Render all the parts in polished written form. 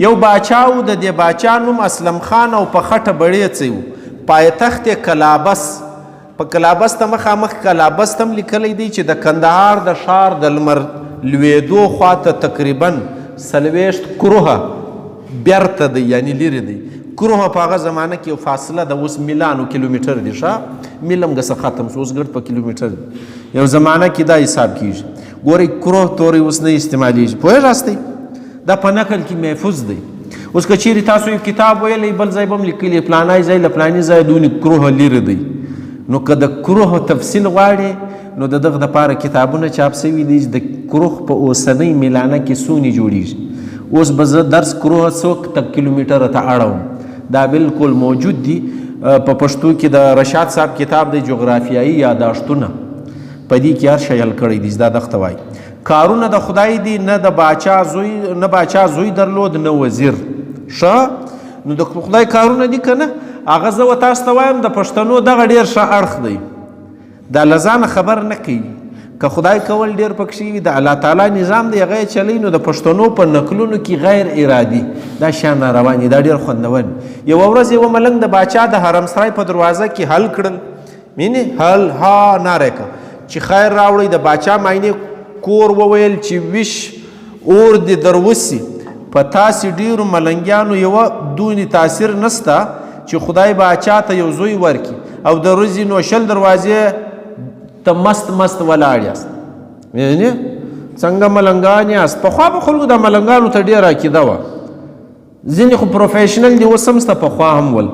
یو باچا و، د دې باچا نوم اسلم خان او په خټه بړیڅی و. پایتخت یې کلابس، په کلابس ته مخامخ کلابس ته هم لیکلی دی چې د کندهار د ښار د لمر لویدو خواته تقریبا 40 کروهه بیرته دی، یعنی لرې دی. کروهه په هغه زمانه کې یو فاصله د اوس میلانو کیلومیټر دی، ښه میل هم ګسه ختم شو، اوس ګرد په کیلومیټر دی. یو زمانه کې دا حساب کیږي. ګورئ کروه توری اوس نه استعمالیږي، پوهېږاستئ دا په نقل کې محفوظ دی. اوس که چیرې تاسو یو کتاب ویلی بل ځای به هم لیکلي فلانی ځای له فلاني ځایه دونې کروه لرې دی، نو که د کروه تفصیل غواړې نو د دغه دپاره کتابونه چاپ سوي دي چې د کروه په اوسنۍ میلانه کې څونې جوړیږي. اوس به زه درس کروه څو کیلومیټره ته اړوم، دا بالکل موجود دي. په پښتو کې د رشاد صاحب کتاب دی جغرافیایي یاداشتونه، په دې کې هر شی حل کړی دي. دا دغته وایي کارونه د خدای دي، نه د باچا زوی درلود نه وزیر. ښه نو د خدای کارونه دي که نه؟ هغه زه تاسو ته وایم د پښتنو دغه ډېر ښه اړخ دی، دا له ځانه خبر نه کوي. که خدای کول ډېر پکښې وي، د الله تعالی نظام دی هغه یې چلی، نو د پښتنو په نقلونو کې غیر ارادي دا شیان راروان دي، دا ډېر خوندور. یوه ورځ یوه ملنګ د باچا د حرم سرای په دروازه کې حل کړل، مینې حل ها ناره که چې خیر راوړئ. د باچا معاینې کور وویل چې ویش اور دې دروسي، په تاسې ډېرو ملنګیانو یوه دونې تاثیر نسته چې خدای باچا ته یو زوی ورکي او د ورځې نو 20 دروازې ته مست ولاړ یاست. یعنې څنګه ملنګان یاست؟ پخوا به خلکو د ملنګانو ته ډېره عقیده وه، ځینې خو پروفیشنل دي اوس هم سته، پخوا هم ول.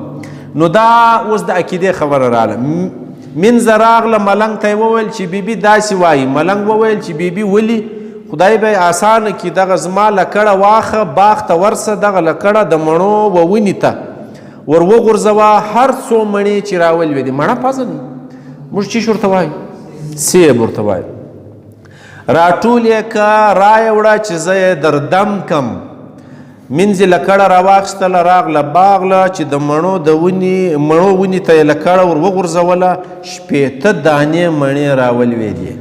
نو دا اوس د عقیدې خبره راغله. منځه راغله، ملنګ ته یې وویل چې بیبي داسې وایي. ملنګ وویل چې بیبي ولي؟ خدای به یې اسانه کړي، دغه زما لکړه واخه باغ ته ورسه، دغه لکړه د مڼو و ونې ته ور وغورځوه، هر څو مڼې چې راولوېدې مڼه پزنې موږ چیش ورته وایو؟ سیب ورته وایو. راټول یې که رایه وړه چې زه یې در دم کم. منځ یې لکړه راواخیستله، راغله باغله چې د مڼو ونې ته یې لکړه ور وغورځوله، 80 دانې مڼې راولوېدې.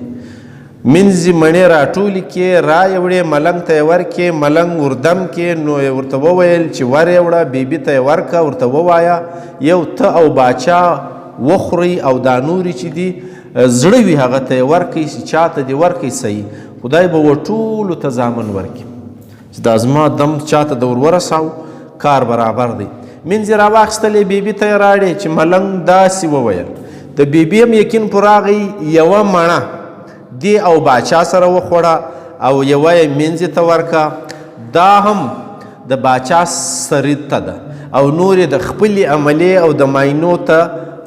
منځ یې مڼې راټولې کړې، رایه وړې ملنګ ته یې ورکړې، ملنګ وردم کې. نو یې ورته وویل چې ور یې وړه بیبي ته یې ورکړه، ورته ووایه یو ته او باچا وخورئ او دا نورې چې دي زړه وي هغه ته یې ورکړئ، چې چاته دې ورکړئ صحیح، خدای به و ټولو ته زامن ورکړي. چې دا زما دم چاته د ور ورساو کار برابر دی. منځ یې راواخیستلې، بیبي ته یې راړې چې ملنګ داسې وویل. د بیبي هم یقین پر راغی، یوه مڼه دی او باچا سره وخوړه او یوه یې منځ ته ورکه، دا هم د باچا سرید ته ده او نور یې د خپلې عملې او د ماینو ته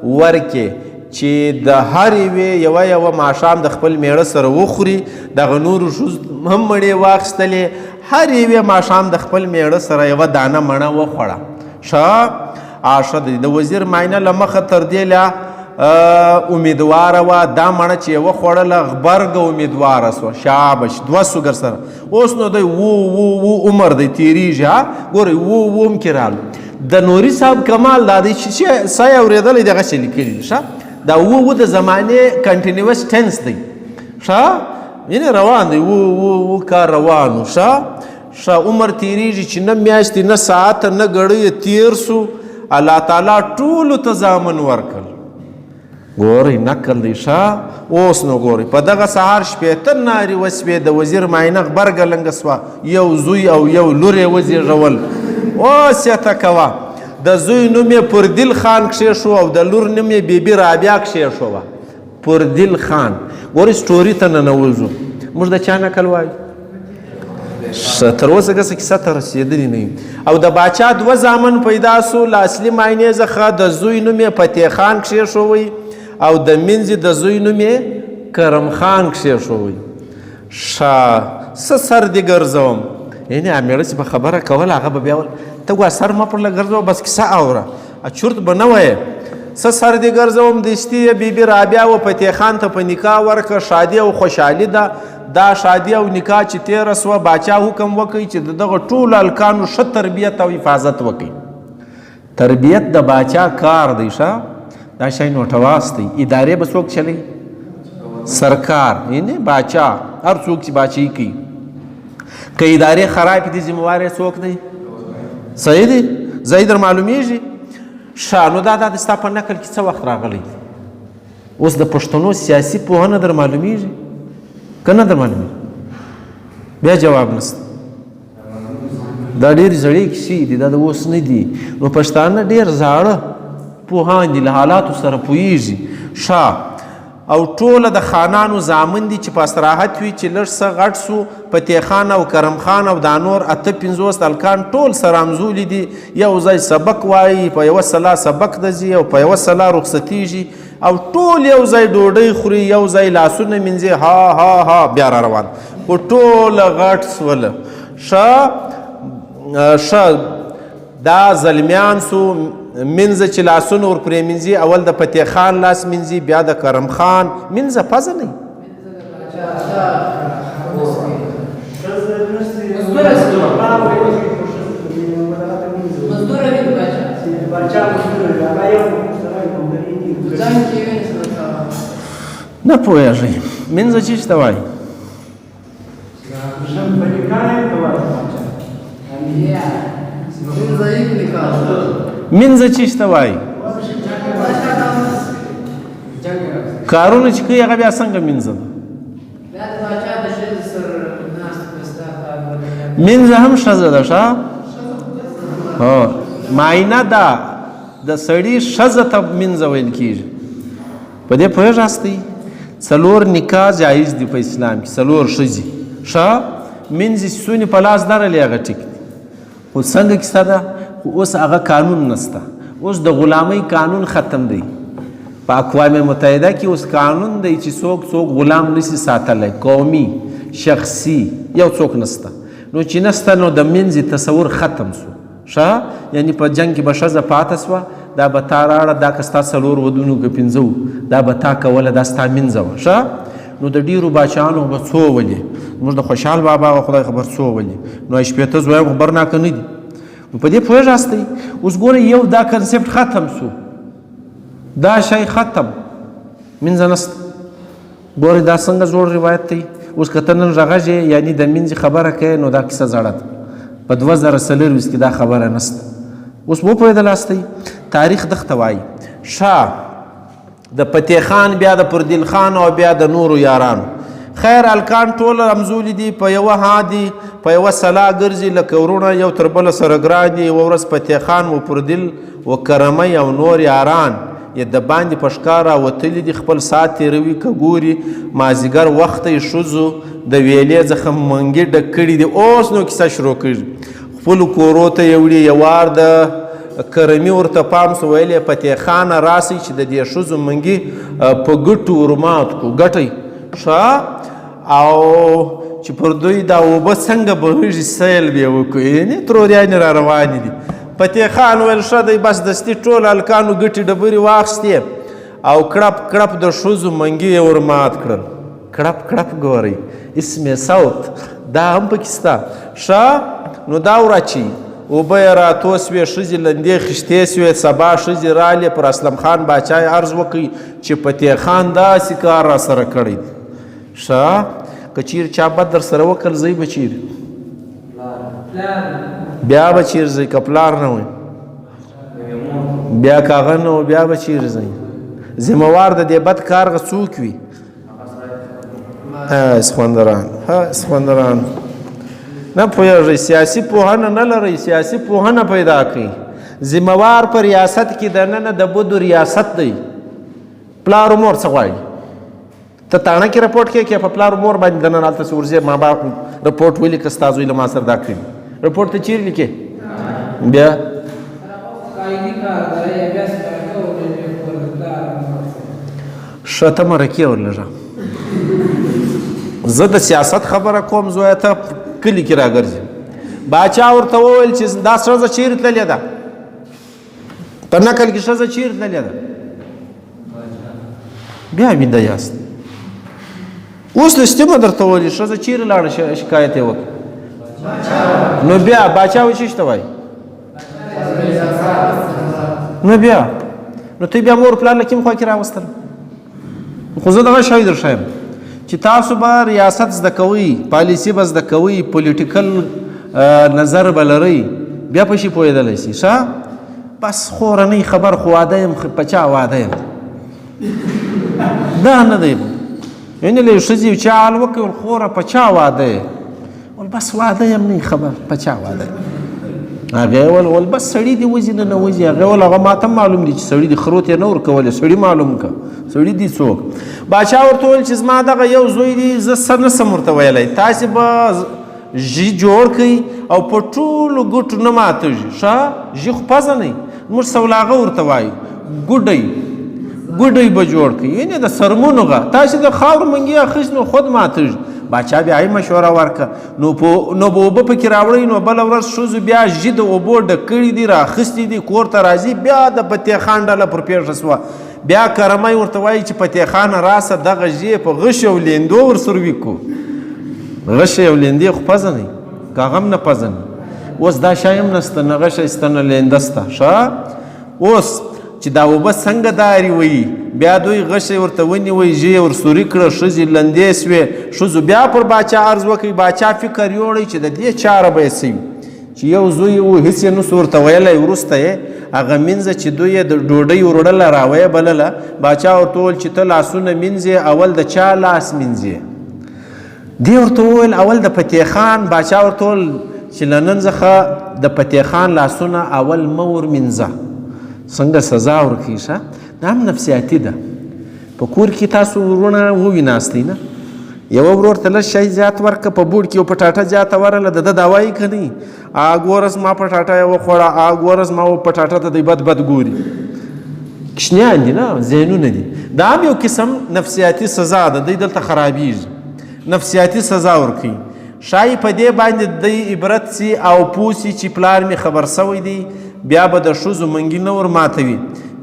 ورکې چې د هر یوې یوه ماښام د خپل میړه سره وخوري. دغه نورو ښځو هم مڼې واخیستلې، هر یوې ماښام د خپل میړه سره یوه دانه مڼه وخوړه. ښه د وزیر معاینه له مخه تر دې لا امیدواره وه، دا مڼه چې یې وخوړله غبرګه امیدواره سوه، شابش 2 سوګر سره. اوس نو دی و عمر دی تېرېږي. ها ګورئ و هم کې راغله. د نوري صاحب کمال دا دی چې سا یې اورېدلی دغسې لیکلي. ښه دا و د زمانې کنټینیوس ټینس دی. ښه یعنې روان دی، و کار روان و. ښه عمر تېرېږي چې نه میاشتې نه ساعته نه ګړی تېر سو، الله تعالی ټولو ته زامن ورکړل. ګورئ نقل دی. اوس نو ګورئ په دغه سهار 80 نارې وسوې، د وزیر معاینه غبرګه لنګه سوه، یو زوی او یو لور یې وزېږول. اوس یې ته کوه، د زوی نوم یې پردل خان کښېښو او د لور نوم یې بیبي رابعه کښېښوه. پردل خان. ګورئ سټوري ته ننوځو، موږ د چا نقل وایو؟ تر اوسه کسه کیسه ته رسېدلي نه یو. او د باچا 2 زامن پیدا سو، له اصلي معاینې څخه د زوی نوم یې فتح خان کښېښوی او د منځې د زوی نوم یې کرم خان کښېښوی. څه سر دې ګرځوم؟ یعنې امیړه چې به خبره کوله هغه به بیا ویل ته ګوه سر مه پرله ګرځوه، بس کیسه اوره، چورت به نه وایې. څه سر دې ګرځوم؟ دستي یې بیبي رابعه و فتح خان ته په نکاح ورکړه، شادي او خوشحالي ده. دا شادي او نکاح چې تېره سوه، باچا حکم وکړي چې د دغه ټولو هلکانو ښه تربیت او حفاظت وکړي. تربیت د باچا کار دی. دا شی نوټه واستئ. ادارې به څوک چلی؟ سرکار، یعنې باچا، هر څوک چې باچایي کوي. که ادارې خراب دي ذمهوار یې څوک دی؟ صحیح دی؟ ځای در معلومیږي؟ ښه نو دا ستا په نکل کې څه وخت راغلی دی؟ اوس د پښتنو سیاسي پوهنه در معلومیږي که نه در معلومیږي؟ بیا جواب نشته. دا ډېرې زړې کیسې دي، دا د اوس نه دي. نو پښتانه ډېر زاړه پوهان دي، له حالاتو سره پوهېږي. ښه او ټوله د خانانو زامن دي چې په استراحت وي چې لږ څه غټ سو فتح خان او کرم خان او دا نور 58 هلکان ټول سره همزولي دي، یو ځای سبق وایي، په یوه سلا سبق ته ځي او په یوه سلا رخصتېږي او ټول یو ځای ډوډۍ خوري، یو ځای لاسونه مینځي، ها ها ها بیا را روان خو ټوله غټ سوله. ښه دا زلمیان سو منځه چې لاسونه ورپرې مینځي، اول د فتح خان لاس مینځي، بیا د کرم خان منځه پزه نه نه پوهېږئ منځه چی ته وایي؟ منځه چی ته وایي؟ کارونه چې کوي هغه بیا څنګه منځه ده؟ منځه هم ښځه ده. ښه معاینه ده د سړي ښځه ته منځه ویل کېږي. په دې پوهېږاستئ؟ 4 نکاح جایز دي په اسلام کې، 4 ښځې. ښه منځې سونې په لاس درلې هغه ټیک دي، خو څنګه کیسه ده؟ خو اوس هغه قانون نسته. اوس د غلامۍ قانون ختم دی. په اقوام متحده کې اوس قانون دی چې څوک غلام نشي ساتلی، قومي شخصي یو څوک نسته. نو چې نسته نو د منځې تصور ختم سو. ښه یعنی په جنګ کې به ښځه پاته سوه، دا به تا راړه، دا که ستا 4 ودونو که 5 دا به تا کوله، دا ستا منځه وه. ښه نو د ډېرو باچایانو به څو ولي، زموږ د خوشحال بابا خدای خبر څو ولي، نو 80 زویان خبرناکه نه دي. نو په دې پوهېږاستئ؟ اوس ګوره یو دا کنسپټ ختم سو، دا شی ختم، منځه نسته. ګورئ دا څنګه زوړ روایت دی. اوس که ته نن غږ یعنی د منځې خبره کوې نو دا کیسه زړه ده. په 2024 کې دا خبره نسته. اوس وپوهېدلاستئ؟ تاریخ دغته وایي. ښه د فتح خان بیا د پردیل خان او بیا د نورو یارانو خیر هلکان ټول رمزولي دي، په یوه هادي په یوه سلا ګرځي لکه ورونه یو تر بله سره ګران دي. یوه ورځ فتح خان و پردیل و کرمی او نور یاران یې د باندې په ښکار راوتلي دي، خپل ساعت تېروي که ګوري مازدیګر وخته یې ښځو د ویلې څخه منګې ډک کړي دي. اوس نو کیسه شروع کړي، خپلو کورو ته یې وړي. یو وار د کرمي ورته پام سو، ویل یې فتح خانه راسئ چې د دې ښځو منګي په ګټو ورمات کړو. ګټئ ښه او چې پر دوی دا اوبه څنګه بهیږي سیل بیا وکړو، یعنې تروریانې را روانې دي. فتح خان ویل ښه دی، بس دستي ټول هلکانو ګټې ډبرې واخیستې او کړپ کړپ د ښځو منګي یې ورمات کړل. کړپ کړپ ګورئ اسم صوت دا هم پکې شته. ښه نو دا وراچي اوبه یې راتو سوې، ښځې لندې خیشتې سوې. سبا ښځې رالې پر اسلم خان باچا یې عرض وکړي چې فتح خان داسې کار را سره کړی دی. ښه که چیرې چا بد در سره وکړل ځئ به چیرې؟ بیا به چیرې ځئ؟ که پلار نه وی بیا که هغه نه و بیا به چیرې ځئ؟ ذمهوار د دې بد کارغه څوک وي؟ اسخوندران نه پوهېږئ؟ سیاسي پوهنه نه لرئ، سیاسي پوهنه پیدا کړئ. ذمهوار په ریاست کې دننه د بدو ریاست دی. پلار مور څه غواړي؟ ته تاڼه کې رپورټ کې په پلار مور باندې دننه هلته چې ورځې ما با رپورټ ولیکه ستا زوی له ما سره دا کړي. رپورټ ته چیرې لیکې؟ بیا ښه ته مرکې ورلږه. زه د سیاست خبره کوم، زویه ته کلي کې راګرځي. باچا ورته وویل چې دا ښځه چیرې تللې ده؟ په نکل کې ښځه چیرې تللې ده؟ بیا ویده یاست. اوس لستیمه درته ویلي ښځه چیرې لاړه شکایت یې وکړه. نو بیا باچا وایي چی ته وایي؟ نو بیا نو ته بیا مور پلار له کوم خوا کې راوستل؟ خو زه دغه شی درښیم چې تاسو به ریاست زده کوئ، پالیسي به زده کوئ، پولیټیکل نظر به لرئ، بیا په شي پوهېدلی شي. ښه بس خورنۍ خبر خو واده یم، په چا واده یم دا نه دی. یعنې له یو ښځې یو چا حال وکړي ول خوره په چا واده یې ول بس واده یم نه خبر په چا واده یم. هغې ول بس سړي دې وځي نه وځي. هغې ول هغه ما ته معلوم دي چې سړي دې خروت یې نه ورکولی، سړي معلوم که سړي دي څوک. باچا ورته وویل چې زما دغه یو زوی دی، زه څه نسم ورته ویلی، تاسې به ژي جوړ کړئ او په ټولو ګوټو نه ماتېږي. ښه ژي خو پزه نه وي، موږ سولاغه ورته وایو، ګوډۍ به جوړ کړئ، یعنې د سرمونو غه تاسې د خاورو منګي اخیست نو خود ماتېږي. باچا بیا یې مشوره ورکړه نو به اوبه پکې راوړئ. نو بله ورځ ښځو بیا ژي د اوبو ډک کړي دي، رااخیستي دي، کور ته راځي. بیا د فتح خان ډله پر پیښه سوه. بیا کرمی ورته وایي چې فتح خانه راسه دغه ژي په غش او لیندو ورسره وکړو. غش او لیندې خو پزه نه وي، که هغه هم نه پزه نه. اوس دا شی هم نسته، نه غشه سته نه لینده سته. ښه اوس چې دا اوبه څنګه داري وي، بیا دوی غشی ورته ونیوی، ژی یې ورسوري کړه، ښځې لندې سوې. ښځو بیا پر باچا عرض وکړي. باچا فکر یوړی چې د دې چاره به یې څه وي، چې یو زوی یې و هېڅ یې نسو ورته ویلی. وروسته یې هغه مینځه چې دوی یې د ډوډۍ وروړله راویې بلله. باچا ورته وویل چې ته لاسونه مینځې، اول د چا لاس مینځې؟ دې ورته وویل اول د فتح خان. باچا ورته وویل چې له نن څخه د فتح خان لاسونه اول مه ورمینځه، څنګه سزا ورکوي. ښه دا هم نفسیاتي ده. په کور کې تاسو ورونه وویناستئ نه، یوه ورور ته لږ شی زیات ورکړه، په بوډ کې یو پټاټه زیاته ورله، د ده دا وایي که نه ګوره زما پټاټه یې وخوړه، ګوره زما پټاټه ته دی بد ګوري. کوچنیان دي نه، ذهنونه دي. دا هم یو قسم نفسیاتي سزا ده، دی دلته خرابېږي، نفسیاتي سزا ورکوي. شایي په دې باندې دی عبرت سي او پوه سي چې پلار مې خبر سوی دی، بیا به د ښځو منګي نه ور ماتوي.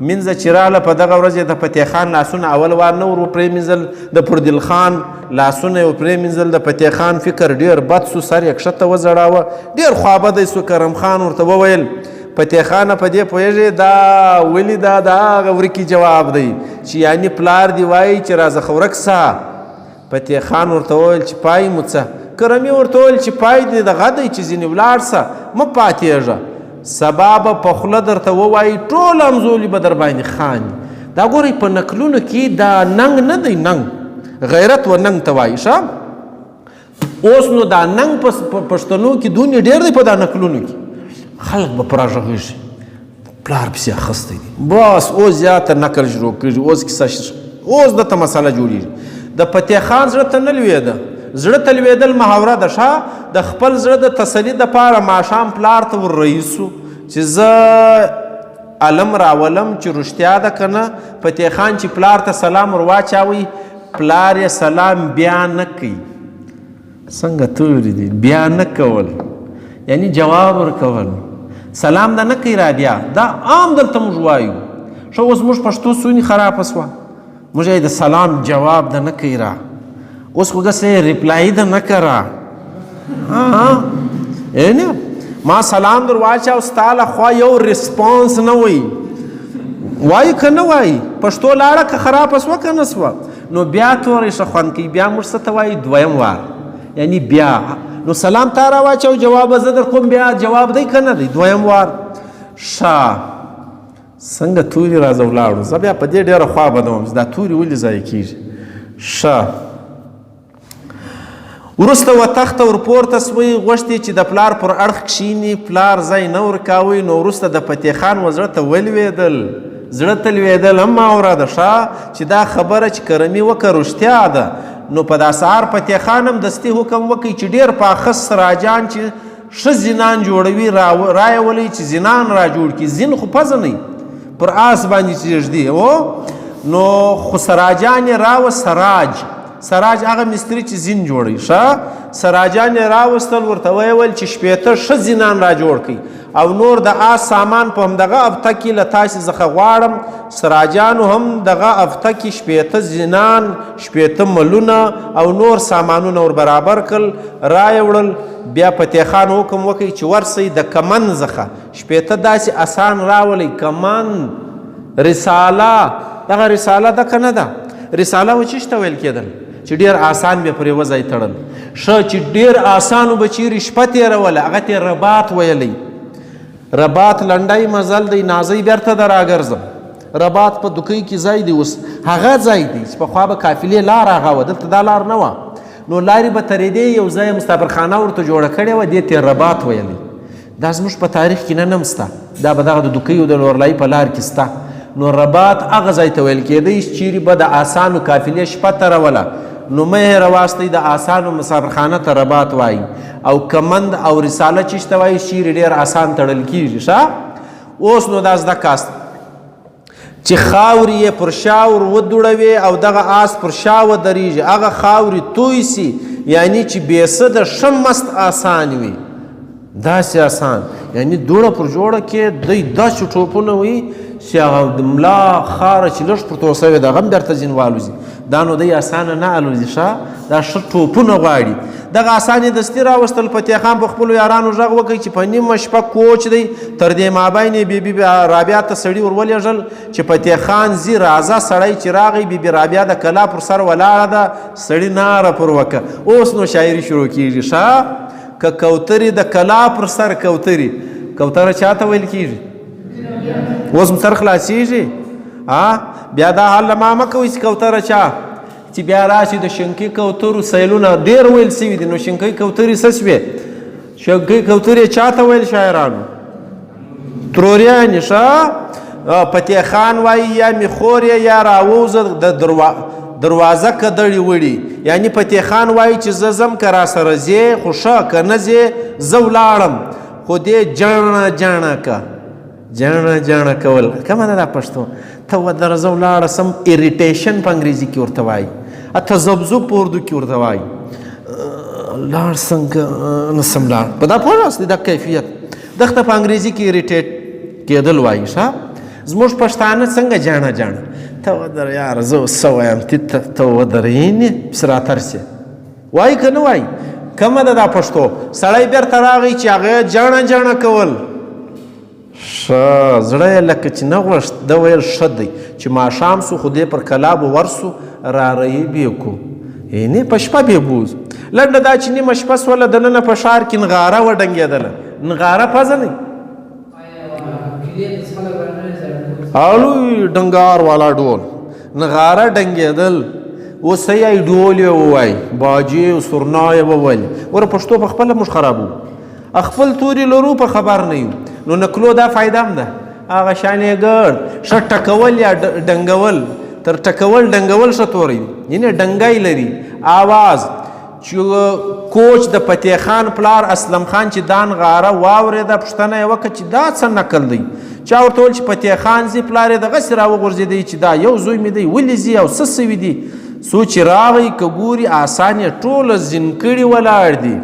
مینځه چې راغله په دغه ورځ د فتح خان لاسونه اول وار نه ور پرېمینځل، د پردل خان لاسونه یې پرېمینځل. د فتح خان فکر ډېر بد سو، سر یې کښته وځړاوه، ډېر خوابدی سو. کرم خان ورته وویل فتح خانه په دې پوهېږې دا ولې دا هغه ورکي جواب دی چې یعنې پلار دی وایي چې راځه خو ورک سه. فتح خان ورته وویل چې پای مو څه؟ کرمي ورته وویل چې پای دې دغه دی چې ځینې ولاړ سه، مه پاتېږه، سبا به په خوله درته ووایي ټول همزولي به در باندې خاندي. دا ګورئ په نکلونو کې دا ننګ نه دی، ننګ غیرت و ننګ ته وایي. ښه اوس نو دا ننګ په پښتنو کې دونې ډېر دی. په دا نکلونو کې خلک به په راږغېږي پلار پسې اخیستی دی، بس اوس زیاته نکل شروع کېږي، اوس کیسه، اوس دته مسله جوړېږي. د فتح خان زړه ته نه لوېده، زړه ته لوېدل محاوره ده. ښه د خپل زړه د تسلي دپاره ماښام پلار ته ور رئیس و چې زه علم راولم چې رښتیا ده که نه. فتح خان چې پلار ته سلام ور واچاوی، پلار یې سلام بیا نه کوي. څنګه توري دي بیا نه کول، یعنی جواب ورکول، سلام ده نه کوي را بیا. دا عام دلته موږ وایو. ښه اوس موږ پښتو سونی خرابه سوه، موږ یې د سلام جواب ده نه کوي را. اوس خو داسې ریپلای ده نه که را. یعنې ما سلام در واچاو، ستا له خوا یو ریسپانس نه وایي، وایي که نه وایي. پښتو لاړه که خرابه سوه که نه سوه، نو بیا توری ښه خوند کوي. بیا موږ څه ته وایي؟ دویم وار، یعنی بیا. نو سلام تا را واچو، جواب زه در کوم، بیا جواب دی که نه دی؟ دویم وار. ښه څنګه توري راځه ولاړو، زه بیا په دې ډېره خوا بدوم چې دا توري ولې ضایع کېږي. ښه وروسته وتخته ورپورته سوی، غوښتې چې د پلار پر اړخ کښیني، پلار ځای نه ورکاوی. نو وروسته د فتح خان و زړه ته ولوېدل، زړه ته لوېدل هم ماوره ده. ښه چې دا خبره چې کرمي وکړه رښتیا ده. نو په دا سهار فتح خان هم دستي حکم وکړي چې ډېر پاخه سراجان چې ښه زینان جوړوي رایه ولئ چې زینان را جوړ کړي. زین خو پزه نه پر آس باندې چې ږدي نو خو سراجان یې راوست. سراج هغه مستري چې زین جوړوي. ښه سراجان یې راوستل، ورته ویل چې شپېته ښه زینان را جوړ کړي او نور د آس سامان په همدغه افته کې له تاسې څخه غواړم. سراجانو هم دغه افته کې شپېته زینان، شپېته ملونه او نور سامانونه ور برابر کړل، رایې وړل. بیا فتح خان حکم وکړي چې ورسئ د کمن څخه شپېته داسې اسان راولئ. کمن رساله، دغه رساله ده که نه ده؟ رساله و چېش ته ویل کېدل؟ چې ډېر آسان به پرې وځای تړل. ښه چې ډېر آسانو به چیرې شپه تېروله هغه ته رباط ویلی. رباط لنډی مزل دی، نازی بیرته د راګرځم. رباط په دوکۍ کې ځای دی، اوس هغه ځای دی چې پخوا به قافلې لار هغه وه، دلته دا لار نه وه، نو لارې به ترېدې، یو ځای مسافرخانه ورته جوړه کړې وه، دې ته رباط ویلی. دا زموږ په تاریخ کې نه شته، دا به دغه د دوکیو د لورلایي په لار کې شته. نو رباط هغه ځای ته ویل کېدی چې چیرې به د آسانو قافلې شپه تروله، نو مه یې راواستئ، د آسانو مسافرخانه ته رباط وایي. او کمند او رساله چې ته وایي چیرې ډېر آسان تړل کېږي. ښه اوس نو دا زده کاست چې خاورې یې پر شاور ودوړوي او دغه آس پر شا ودرېږي، هغه خاورې توی سي، یعنی چې بېسده ښه مست آسان وي، داسې آسان، یعنی دوړه پر جوړه کې دوی داسې ټوپونه وي چې هغه د ملا خاره چې لږ پورته وسوې د هغه هم بېرته ځینې والوځي. دا نو دی اسانه نه الوځي. ښه دا ښه ټوپونه غواړي. دغه آسان یې دستي راوستل. فتح خان په خپلو یارانو غږ وکړي چې په نیمه شپه کوچ دی، تر دې مابین یې بیبي رابعه ته سړي ور ولېږل چې فتح خان ځي، راځه. سړی چې راغی، بیبي رابعه د کلا پر سر ولاړه ده، سړي ناره پر وکړه. اوس نو شاعري شروع کېږي. ښه که کوترې د کلا پر سر کوترې، کوتره چا ته ویل کېږي؟ اوس م سر خلاصېږي. بیا دا حال له ما مه کوئ چې کوتره چا، چې بیا راشي د شنکۍ کوترو سیلونه ډېر ویل سوي دي. نو شنکۍ کوترې څه سوې؟ شنکۍ کوترې چا ته ویل شاعرانو؟ تروريانې. ښه فتح خان وایي یا میخور یا راووځه د دروازه کدړې وړي، یعنی فتح خان وایي چې زه ځم که را سره ځې، خو ښه که نه ځې زه ولاړم، خو دې جڼه جڼه که جڼه جڼه کول کومه ده دا پښتو؟ ته ودرځه ولاړه سم. اریټیشن په انګریزي کې ورته وایي، تذبذب په اردو کې ورته وایي. لاړ څنګه نسم لاړ، په دا پوه ناست دا کیفیت دغه په انګریزي کې اریټیټ کېدل وایي. ښه زموږ پښتانه څنګه جڼه جڼه، ته ودره یاره زه څه وایم، ته ودرېنې پسې راترسې وایي که نه وایي؟ کومه ده دا پښتو؟ سړی بېرته راغی چې هغه جڼه جڼه کول. ښه زړه یې لکه چې نه غوښت. ده ویل ښه دی چې ماښام سو، خو دې پر کلا به ورسو، رارهیې بې کو، یعنې په شپه بې بوز. لنډه دا چې نیمه شپه سوله، دننه په ښار کې نغاره وډنګېدله. نغاره پزه نه الوی ډنګار والا ډول، نغاره ډنګېدل. اوس یې ډول یې ووایي، باجې او سرنا یې وویل. وره پښتو په خپله موږ خرابو، خپل توري لرو په خبر نه یو. نو نکلو دا فایده هم ده، هغه شان یې ګرد ښه ټکول یا ډنګول. تر ټکول ډنګول ښه توری دی، یعنې ډنګی لري آواز. چې کوچ د فتح خان پلار اسلم خان چې دا نغاره واورېده، پوښتنه یې وکړه چې دا څه نکل دی؟ چا ورته ویل چې فتح خان ځي، پلار یې دغسې راوغورځېدی چې دا یو زوی مې دی، ولې ځي او څه سوي دي؟ څو چې راغی که ګوري آسان یې ټوله زینکړي ولاړ دي.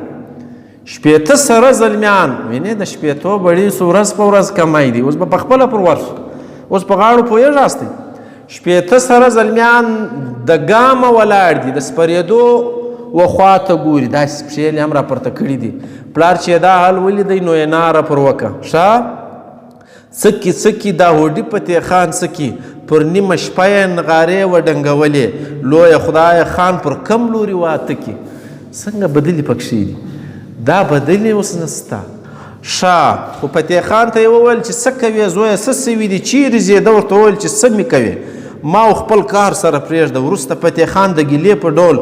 شپېته سره زلمیان، وینې د شپېتو بړي سو ورځ په ورځ کمای دي. اوس به پخپله پر ورسو، اوس په غاړو پوهېږاستئ. شپېته سره زلمیان د ګامه ولاړ دي، د سپرېدو وخوا ته ګوري، داسې پښې هم را پورته کړي دي. پلار چې دا حال ولیدی نو یې ناره پر وکړه. ښه څکي څکي دا هوډي فتح خان څکي، پر نیمه شپه یې نغارې وډنګولې. لویه خدای خان پر کم لوري واته کې څنګه بدلې پکښې دي؟ دا بدلې اوس نسته. ښه خو فتح خان ته یې وویل چې څه کوې زویه، څه سوي دي، چیرې ځې؟ ده ورته وویل چې څه مې کوې، ما خپل کار سره پرېږده. وروسته فتح خان د ګیلې په ډول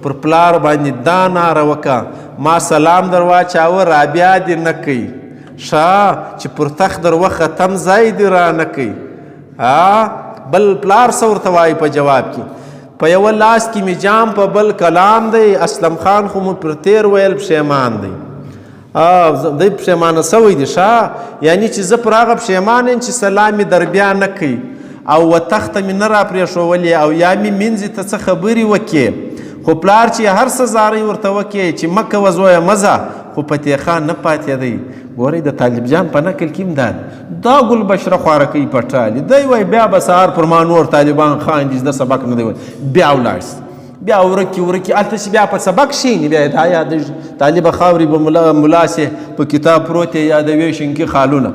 پر پلار باندې دا ناره وکړه، ما سلام در واچاوه، رابعه دې نه کوي. ښه چې پر تخت در وختم ځای دې را نه کوي. بل پلار څه ورته وایي په جواب کې؟ په یوه لاس کې مې جام، په بل کلام دی. اسلم خان خو مو پر تیر ویل پښیمان دی. دی پښیمانه سوی دی. ښه یعنی چې زه پر هغه پښیمان یم چې سلام مې در بیا نه کوي، او و تخته مې نه را پرېښولې، او یا مې منځې ته څه خبرې وکړې. خو پلار چې هر څه زارۍ ورته وکړې چې مه کوه زویه مزه، خو فتح خان نه پاتېدی. ګورئ د طالب جان په نکل کې هم دا ګل بشره خوارکۍ پټالي دی وایي بیا به سهار پر ما نور طالبان خاندي، زده سبق نه دی وایي، بیا ولاړ بیا ورکي هلته چې بیا په سبق شیني، بیا دا یادېږي طالبه خاورې به ملا سې په کتاب پروت یې یادوي شینکي خالونه.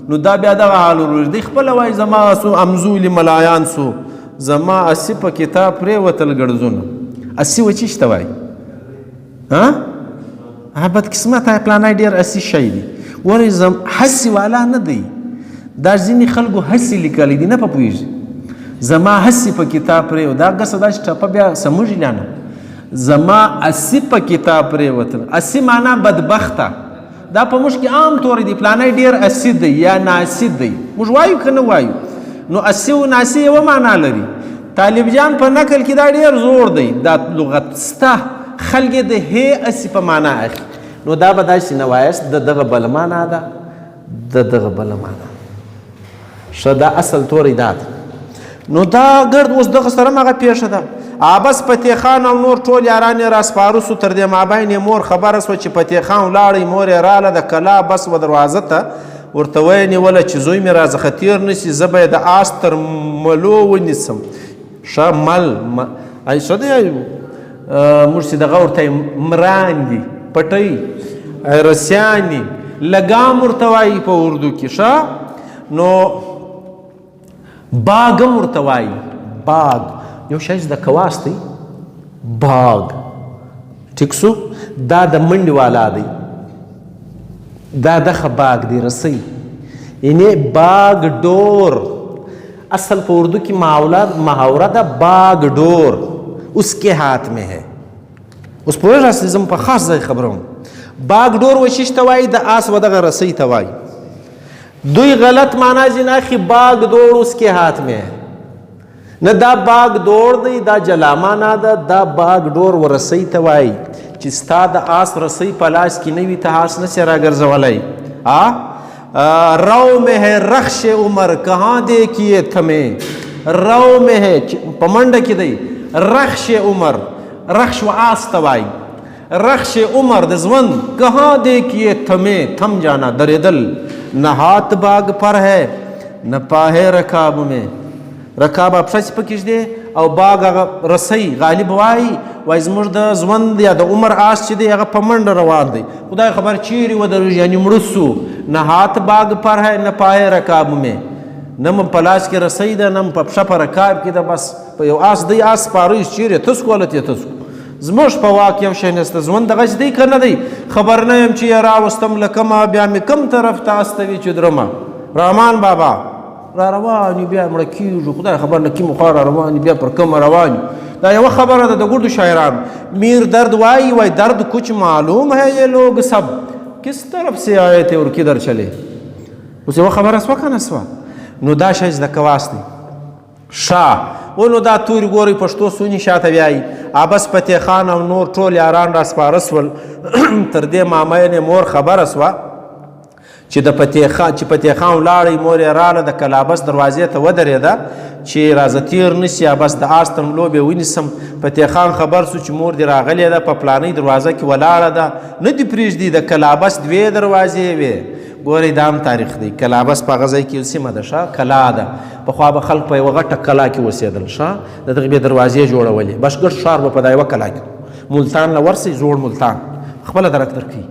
نو دا بیا دغه حال ورور دی خپله وایي زما سو امزولي ملایان سو، زما اسی په کتاب پرېوتل ګړزونه. اسي و چی ته وایي بدقسمت پلانی ډېر اسي شی دی ولې هسې والا نه دی دا ځینې خلکو هسې لیکلی دي نه په پوهېږي زما هسې په کتاب پرېوت دا ګسه دا چې ټپه بیا سموږي لا نه زما اسي په کتاب پرېوتل اسي معنا بدبخته دا په موږ کې عام طور دی پلانی ډېر اسي دی یا ناسي دی موږ وایو که نه وایو نو اسي و ناسي یوه معنا لري طالب جان په نقل کې دا ډېر زور دی دا لغت سته خلک د هې اسي په معنا اخلي نو دا به داسې نه وایاست د دغه بله معنا ده د دغه بله معنا ښه دا اصل توری دا ده نو دا ګرد اوس دغه سره هم هغه پیښه ده بس فتح خان او نور ټول یاران یې راسپاره سو تر دې مابین یې مور خبره سوه چې فتح خان ولاړی مور یې راله د کلا بس و دروازه ته ورته ویې نیوله چې زوی مې راڅخه تېر نه سي زه به یې د آس تر ملو ونیسم ښه مل څه دی موږ چې دغه ورته مران دي پټۍ رسیان دي لګام ورته وایي په اردو کې ښه نو باغ هم ورته وایي باغ یو شی زده کواستی باغ ټیک سو دا د منډې والا دی دا دغه باغ دی رسی یعنی باغ ډور اصل په اردو کې محاوره ده باغ ډور اس کے ہاتھ میں ہے اوس پوهېږه زه په خاص ځای خبروم باغ ډور وشیش ته وایي د آس و دغه رسۍ ته وایي دوی غلط معنا ځینې اخي باغ ډور اس کے ہاتھ میں ہے نه دا باغ ډور دی دا جلا معنا ده دا باغ ډور و رسۍ ته وایي چې ستا د آس رسۍ په لاس کې نه وي ته آس نسې راګرځولی رو میں ہے رخش عمر کہاں دیکھیے تھمیں رو میں ہے په منډه کې دی رخش عمر رخش و آس ته وایي رخش عمر د ژوند کہاں دیکھیے تھمیں تھم جانا درېدل نہ ہاتھ باغ پر ہے نہ پاہے رکاب میں رکاب پښه چې پکې دی او باغ هغه رسۍ غالب وایي زموږ د ژوند یا د عمر آس چې دی هغه په منډه روان دی خدای خبر چیرې ودرېږي یعنې مړه سو نه هات باغ پر ہے نه پای رکاب میں نه م په لاس کې رسۍ ده نه م په پښه په رکاب کې ده بس په یو آس دی آس سپاره چیرې تسکو هلته یې تسکو زموږ په واک یو شی نسته ژوند دغسې دی که نه دی خبر نه یم چې یې راوستم له کومه بیا مې کوم طرف ته استوي چې درمه رحمان بابا را روان یو بیا مړه کېږو خدای خبر له کومې خوا را روان بیا پر کومه روان دا یوه خبره ده د ګردو شاعران میر درد وای درد کچھ معلوم ہے یہ لوگ سب کس طرف سے آئے تھے اور کدھر چلے اوس یوه خبره سوه که نه سوه نو دا شی زده کواستی ښه نو دا توري ګورئ پښتو سوني شاته بیایي بس فتح خان او نور ټول یاران راسپاره سول تر دې مامین مور خبره سوه چې د فتح خان ولاړی مور یې راله د کلابس دروازې ته ودرېده چې راځه تیر نسي بس د آس تر ملو به ونیسم فتح خان خبر سو چې مور دې راغلې ده په پلانۍ دروازه کې ولاړه ده نه دې پرېږدي د کلابس دوې دروازې وې ګورئ دا هم تاریخ دی کلابس په هغه ځای کې یو سیمه ده ښه کلا ده پخوا به خلک په یوه غټه کلا کې اوسېدل ښه د دغې بې دروازې جوړولې بس ګډ ښار به په دا یوه کلا کې ملتان له ورسئ زوړ ملتان خپله درک درکوي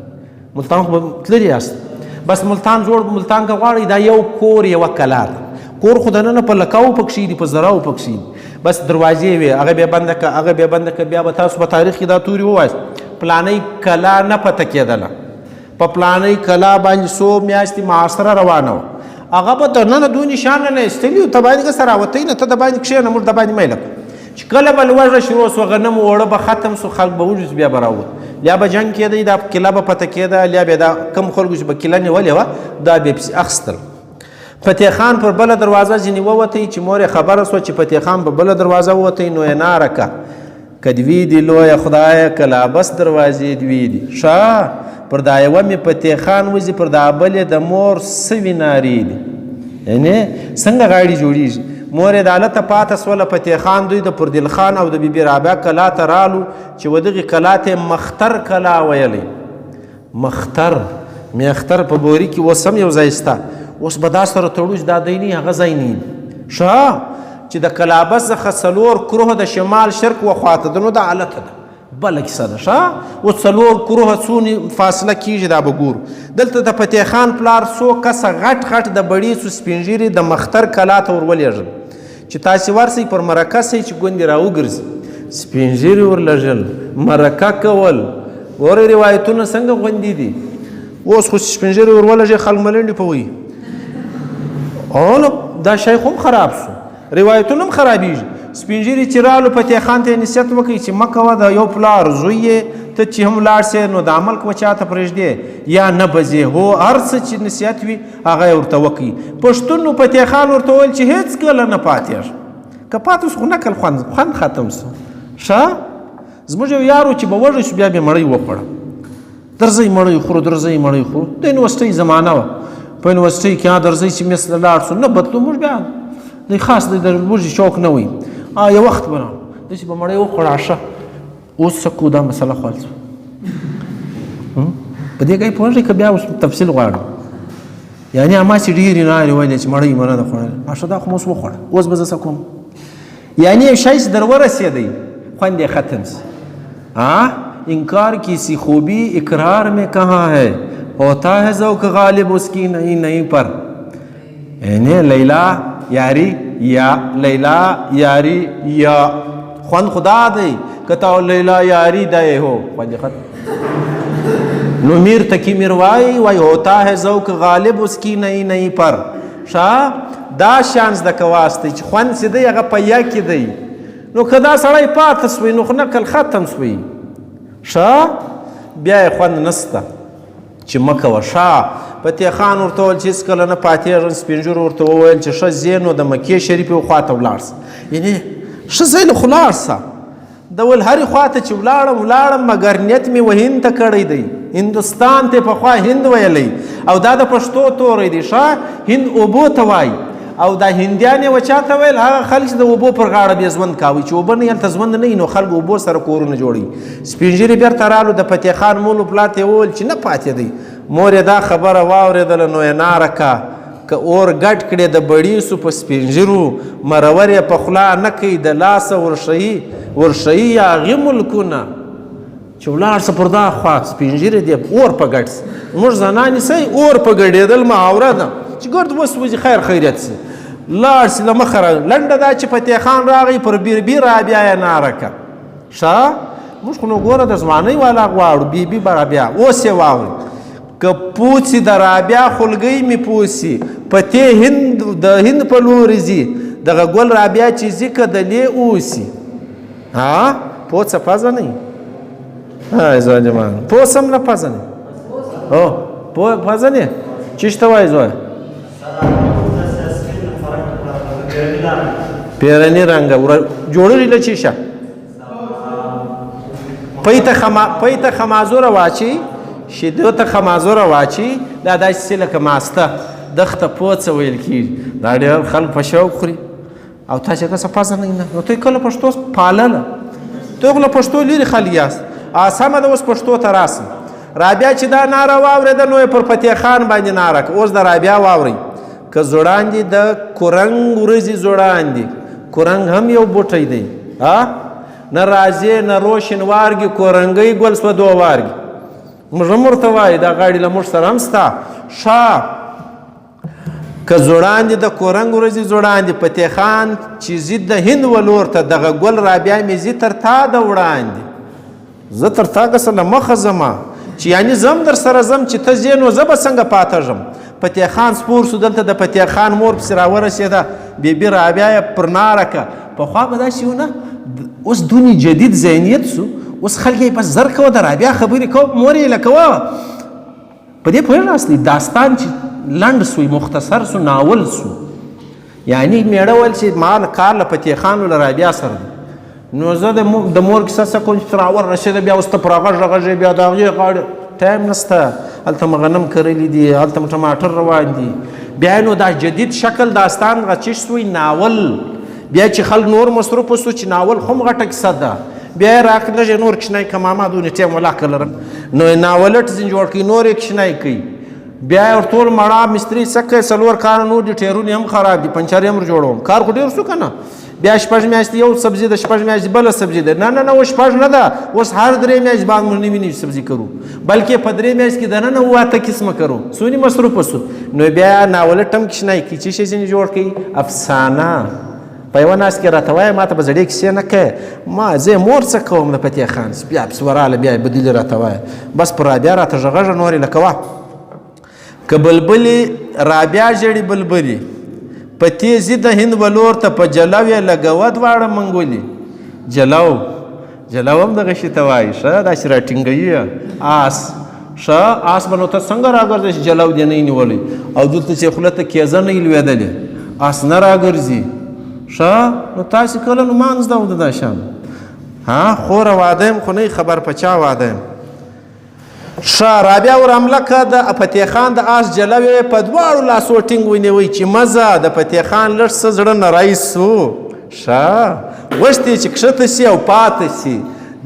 ملتان خو به تللي یاست بس ملتان زوړ ملتان که غواړئ دا یو کور یوه کلا ده کور خو دننه په لکاو پکښې دي په زراو پکښې دي بس دروازې وې هغه بیا بنده که هغه بیا بنده که بیا به تاسو په تاریخ کې دا توري ووایاست پلانۍ کلا نه پته کېدله په پلانۍ کلا باندې څو میاشتې معاصره روانه وه هغه به دننه دوی نشانه نه ایستلي ته باندې که سره راوتی نه ته د باندې کښېنه موږ د باندې میله کړو چې کله به لوږه شروع سوه غنم اوړه به ختم سو خلک به وجوز بیا به راووت یا به جنګ کېدی دا کیله به پته کېده یا بیا دا کم خلکو چې به کیله نیولې وه دا بیا پسې اخیستل فتح خان پر بله دروازه ځینې ووتی چې مور یې خبره سوه چې فتح خان په بله دروازه ووتی نو یې ناره که که دوی دي لویه خدایه کلابس دروازې دوی دي ښه پر دا یوه مې فتح خان وځي پر دا بلې د مور سوي نارې دي یعنې څنګه غاړې جوړېږي مور یې د هلته پاته سوله فتح خان دوی د پردل خان او د بیبي رابعه کلا ته رالو چې و دغې کلا ته یې مختر کلا ویلی مختر میختر په بوري کې اوس هم یو ځای سته اوس به دا سره تړو چې دا دی نه هغه ځای نه ښه چې د کلابس څخه څلور کروه د شمال شرق و خواته ده نو دا هلته ده بله کیسه ده ښه اوس څلور کروه څونې فاصله کېږي دا به ګورو دلته د فتح خان پلار څو کسه غټ غټ د بړیڅو سپین ږیري د مختر کلا ته ور ولېږل چې تاسې ورسئ پر مرکه سئ چې ګوندې راوګرځي سپین ږیري ورلږل مرکه کول ګوره روایتونه څنګه غوندي دي اوس خو سپین ږیري ورولږي خلک ملنډې په وایي نو دا شی خو هم خراب شو روایتونه هم خرابېږي سپین ږیري چې رالو فتح خان ته یې نصیحت وکړي چې مه کوه د یو پلار زوی یې ته چې هم لاړ سې نو د عمل کوه چا ته پرېږدې یا نه بځې هو هر څه چې نصیحت وي هغه یې ورته وکړي پښتون نو فتح خان ورته وویل چې هېڅ کله نه پاتېږي که پاتې اوس خو نکل خوند ختم سو ښه زموږ یو یار و چې به وږی شو بیا به مړۍ وخوړه درځئ مړۍ خورو درځئ مړۍ خورو د یونیورسټۍ زمانه وه په یونیورسټۍ کې درځئ چې مس له لاړ شو نه بدلو موږ بیا دی خاص دی د وږي شوق نه وي یو وخت به داسې به مړۍ وخوړه ښه اوس څه کو دا مسله خال شو په دې کې پوهېږئ که بیا اوس تفصیل غواړم یعنې هماسې ډېرې نارې ویلې چې مړۍ مه نه ده خوړلې ماشه دا خو مو اوس وخوړه اوس به زه څه کوم یعنې یو شی چې در ورسېدی خوند یې ختم سي انکار کسی خوبی اقرار میں کہاں ہے ہوتا ہے ذوق غالب اس کی نہیں پر یعنی لیلا یاری یا لیلا یاری یا خوند خدا دی کتا لیلا یاری دے ہو خوند ختم نو میر تکی میروائی وای ہوتا ہے ذوق غالب اس کی نہیں پر شا دا شانس د کواستی چې خوند سي دی هغه په یا کې دی نو که دا سړی پاته سوی نو خو نکل ختم سوی ښه بیا یې خوند نسته چې مه کوه ښه فتح خان ورته وویل چې هېڅکله نه پاتېږم سپین ږیرو ورته وویل چې ښه ځې نو د مکې شریفې خواته ولاړ سه یعنې ښه ځای له خو لاړ سه ده ویل هرې خواته چې ولاړم مګر نیت مې و هند ته کړی دی هندوستان ته پخوا هند ویلی او دا د پښتو توری دی ښه هند اوبو ته وایي او دا هندیان یې چا ته ویل هغه خلک چې د اوبو پر غاړه بیا ژوند کوي چې اوبه نه هلته ژوند نه وي نو خلک اوبو سره کورونه جوړوي سپین ږیري بېرته رالو د فتح خان مول و پلار ته یې وویل چې نه پاتې دی مور یې دا خبره واورېدله نو یې ناره که اور ګډ کړې د بړیسو په سپین ږیرو مرور یې په خوله نه کوي د لاسه ورښیي هغې ملکونه چې ولاړ شه پر دا خوا سپین ږیري دی اور په ګډ سي موږ زنانې سئ اور په ګډېدل محاوره ده چې ګرد وسوځي خیر خیریت سي لاړ سي له مخه لنډه دا چې فتح خان راغی پر بیربي رابیا یې ناره کړه ښه موږ خو نو ګوره د ځوانۍ والا غواړو بیبي به رابیا اوس یې واورئ که پوڅي د رابیا خلګۍ مې پوڅي پتې د هند په لورې ځي دغه ګل رابیا چې ځي که د لې اوسي پوڅه پزه نه های زوی جمان پوڅم نه پزه نه پزه نه چیش ته وایي زوی پیرني رنګه جوړوي له چیشه پی ته خمازوره واچي شیدو ته خمازوره واچي دا داسې لکه ماسته دښته پوڅه ویل کېږي دا ډېر خلک په شوق خوري او تاسې که څه پزه نه نو تاسې کله پښتو پالله تاسې خو له پښتو لرې خلک یاست سمه ده اوس پښتو ته راسم رابیا چې دا ناره واورېده نو یې پر فتح خان باندې ناره کړه اوس د رابیا واورئ که زوړاندې د کورنګ ورځې زوړاندې کورنګ هم یو بوټی دی نه راځې نه روشن وارګي کورنګۍ ګل سوه دوه وارګي موږ هم ورته وایي دا غاړې له موږ سره هم سته ښه که زوړاندې د کورنګ ورځې زوړاندې فتح خان چې ځي د هند ولور ته دغه ګل رابیا مې ځي تر تا د وړاندې زه تر تا که څه له مخه ځمه چې یعنې زم در سره ځم چې ته ځې نو زه به څنګه پاته ژم فتح خان سپور شو دلته د فتح خان مور پسې راورسېده بیبي رابیا یې پر ناره که پخوا به داسې و نه اوس دونې جدید ذهنیت سو اوس خلک یې بس زر کوه د رابیا خبرې کوه مور یې لکوه په دې پوهېږاست داستان چې لنډ سوی مختصر سو ناول سو یعنې میړه ویل چې ما کار له فتح خان له رابیا سره دی نو زه د مور کیسه څه کوم چې راورسېده بیا اوس ته پر غږ رغږې بیا د هغې غاړې ټایم نسته هلته مې غنم کرلی دي هلته مې ټماټر روان دي بیا نو دا جدید شکل داستان غچش سوی ناول بیا چې خلک نور مصروف سو چې ناول خو هم غټه کیسه ده بیا یې راکړه لږ نور کښنی که ماما دونې ټایم ولاکه لرم نو یې ناولټ ځینې جوړ کړي نور یې کښنی کوي بیا یې ورته وویل مړه مستري څه کوې څلور کاله نور دي ټیرونه هم خراب دي پنچر یې هم جوړوم کار خو ډېر شو که نه بیا شپږ میاشتې یو سبزي ده شپږ میاشتې بله سبزي ده نه اوس شپږ نه ده اوس هر درې میاشتې بعد موږ نوي نوي سبزي کرو بلکې په درې میاشتې کې دننه اووه اته قسمه کرو څونې مصروفه سو نو بیا ناولټ هم کښنی کوي چې شی ځینې جوړ کوي افسانه په یوه ناست کې راته وایه ما ته به زړې کیسې نه کوې ما زه یې مور څه کوم د فتح خان بیا پسې وراله بیا یې بدلې راته وایه بس په رابعه راته غږه نور یې لکه وه که بلبلې رابعه ژړې بلبلې په تیزي د هند ولور ته په جلو یې لګوه دواړه منګولې جلو هم دغه شي ته وایي ښه داسې راټینګوي آس ښه آس به نو ته څنګه راګرځې چې جلو دې نه نیولی او دلته چې خوله ته کیزه نه لوېدلې آس نه راګرځي ښه نو تاسې کله نومان زده و د دا شان خوره واده یم خو نه خبر په چا واده یم ښه رابعه ور حمله که د فتح خان د آس جلو یې په دواړو لاسو ټینګ ونیوی چې مزه د فتح خان لږ څه زړه نری سو ښه غوښتې چې کښته سي او پاته سي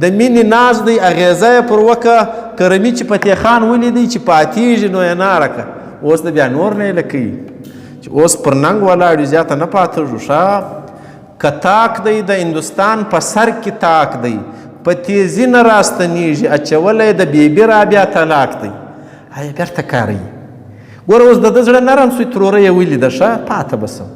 د مینې ناز دی اغیزه یې پر وکه کرمي چې فتح خان ولیدی چې پاتېږي نو یې نارکه اوس د بیا نور نه یې لکوي چې اوس پر ننګ ولاړ یو زیاته نه پاتېږو ښه که تاک دی د هندوستان په سر کې تاک دی په تیزي نه راستنېږي اچولی د بیبي رابعه طلاق دی آیا بیرته کاروي ګوره اوس د ده زړه نرم سوی تروره یې ولیده ښه پاته به سم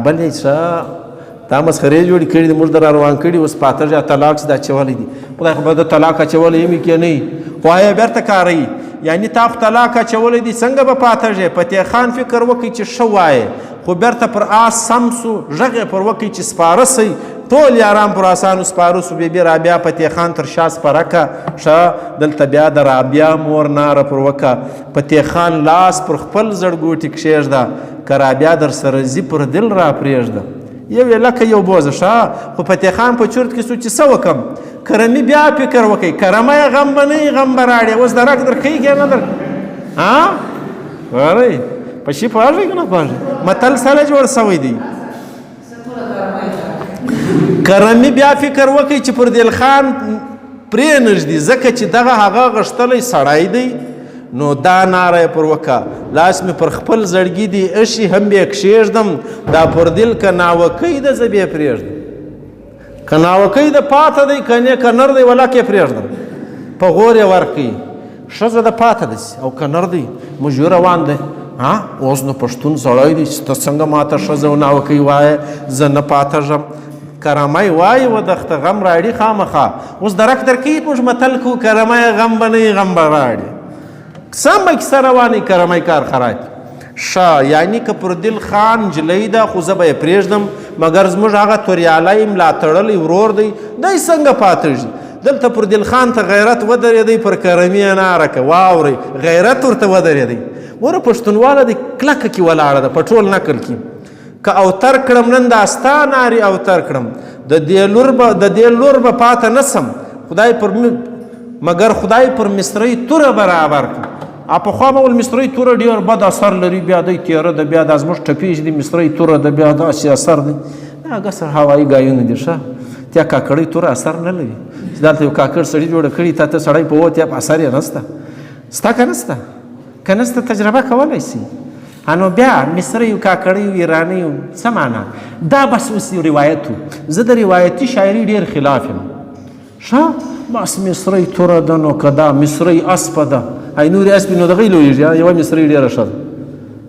بل یې ښه دا مسخرې جوړې کړي دي موږ د را روان کړي اوس پاته یا طلاق چې د اچولی دي خدای خو به د طلاق اچولی یم کې نه خو آیا بیرته کاروي یعنی تا خو طلاق اچولی دي څنګه به پاته ژې فتح خان فکر وکړي چې ښه وایې خو بیرته پر آس سم سو غږ یې پر وکړي چې سپاره سئ ټول یاران پر آسانو سپاره سو بیبي رابعه فتح خان تر شا سپاره که ښه دلته بیا د رابعه مور ناره پر وکه فتح خان لاس پر خپل زړګوټي کښېږده که رابعه در سره ځي پر دل را پرېږده یو یې لکه یو بوزه ښه خو فتح خان په چورت کې سو چې څه وکړم کرمي بیا فکر وکړئ کرمه یې غم به نه غم به راړې اوس درک درکوي که نه در وارئ په شي پوهېږئ که نه پوهېږئ متل سره جوړ سوی دی کرمي بیا فکر وکړئ چې پر دل خان پرې نږدي ځکه چې دغه هغه غښتلی سړی دی نو دا ناره یې پر وکړه لاس مې پر خپل زړګي دی ایښي هم بې کښېږدم دا پر دل که ناوکی ده زه بې پرېږدم که ناوکی ده پاته دی که نه که نر دی ولک یې پرېږدم په غور یې ورکوي ښځه ده پاته ده او که نر دی موږ روان دی اوس نو پښتون سړی دی چې ته څنګه ماته ښځه او ناوکی وایې زه نه پاته ژم کرمی وایي و دخته غم راړي خامخا اوس درک درکوي موږ متل کوو کرمی غم به نه غم به راړي سم به کیسه روانې کرمی کار خراب ښه یعنی که پر دل خان نجلۍ ده خو زه به یې پرېږدم مګر زموږ هغه توریالی ملاتړلی ورور دی دی څنګه پاتېږي دلته پر دل خان ته غیرت ودرېدی پر کرمي یې ناره که واورئ غیرت ورته ودرېدی وره پښتونواله د کلکه کې ولاړه ده په ټول نقل کې که اوتر کړم نن دا ستا نارې اوتر کړم د دې لور به پاته نسم مګر خدای پر مصرۍ توره برابر کړم پخوا به ول مصرۍ توره ډېر بد اثر لري بیا دی تیره ده بیا دا زموږ ټپې چې دي مصرۍ توره ده بیا داسې اثر دی هغه سر هوایي ګایونه دي ښه تیا کاکړۍ توره اثر نه لري چې دلته یو کاکړ سړي جوړه کړي تا ته سړی په ووت یا په اثر یې نسته ستا که نسته که نسته تجربه کولی سي نو بیا مصریو کاکړیو ایرانیو څه معنا دا بس اوس روایت زه د روایتي شاعري ډېر خلاف یم ښه بس مصرۍ توره ده نو که دا مصرۍ اسپه ده ای نورې اسپې نو دغې لویږي یوه مصرۍ ډېره ښه ده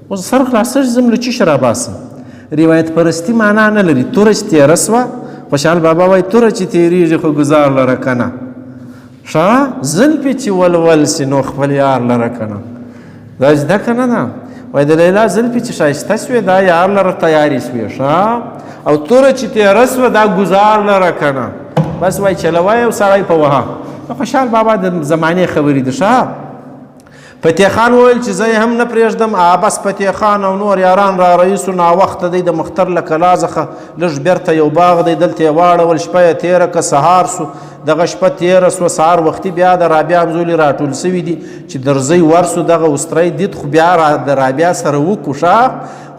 اوس سر خلاصېږي زم له چیشه راباسم روایت پرستي معنا نه لري توره چې تېره سوه خوشحال بابا وایي توره چې تېرېږي خو ګزار لره که نه ښه زلفې چې ولول سي نو خپل یار لره که نه دا زده که نه ده وایي د لیلا زلفې چې ښایسته سوې دا یار لره تیارې سوې ښه او توره چې تېره سوه دا ګزار لره که نه بس وایي چلوه او سړی په وهه د خوشحال بابا د زمانې خبرې دي ښه فتح خان وویل چې زه یې هم نه پرېږدم بس فتح خان او نور یاران را رئیسو ناوخته دی د مختر له کلا څخه لږ بیرته یو باغ دی دلته یې واړول شپه یې تېره که سهار سو دغه شپه تېره سوه سهار وختي بیا د رابعه همزولي راټول سوي دي چې درځئ ورسو دغه وستری دید خو بیا د رابعه سره وکړو ښه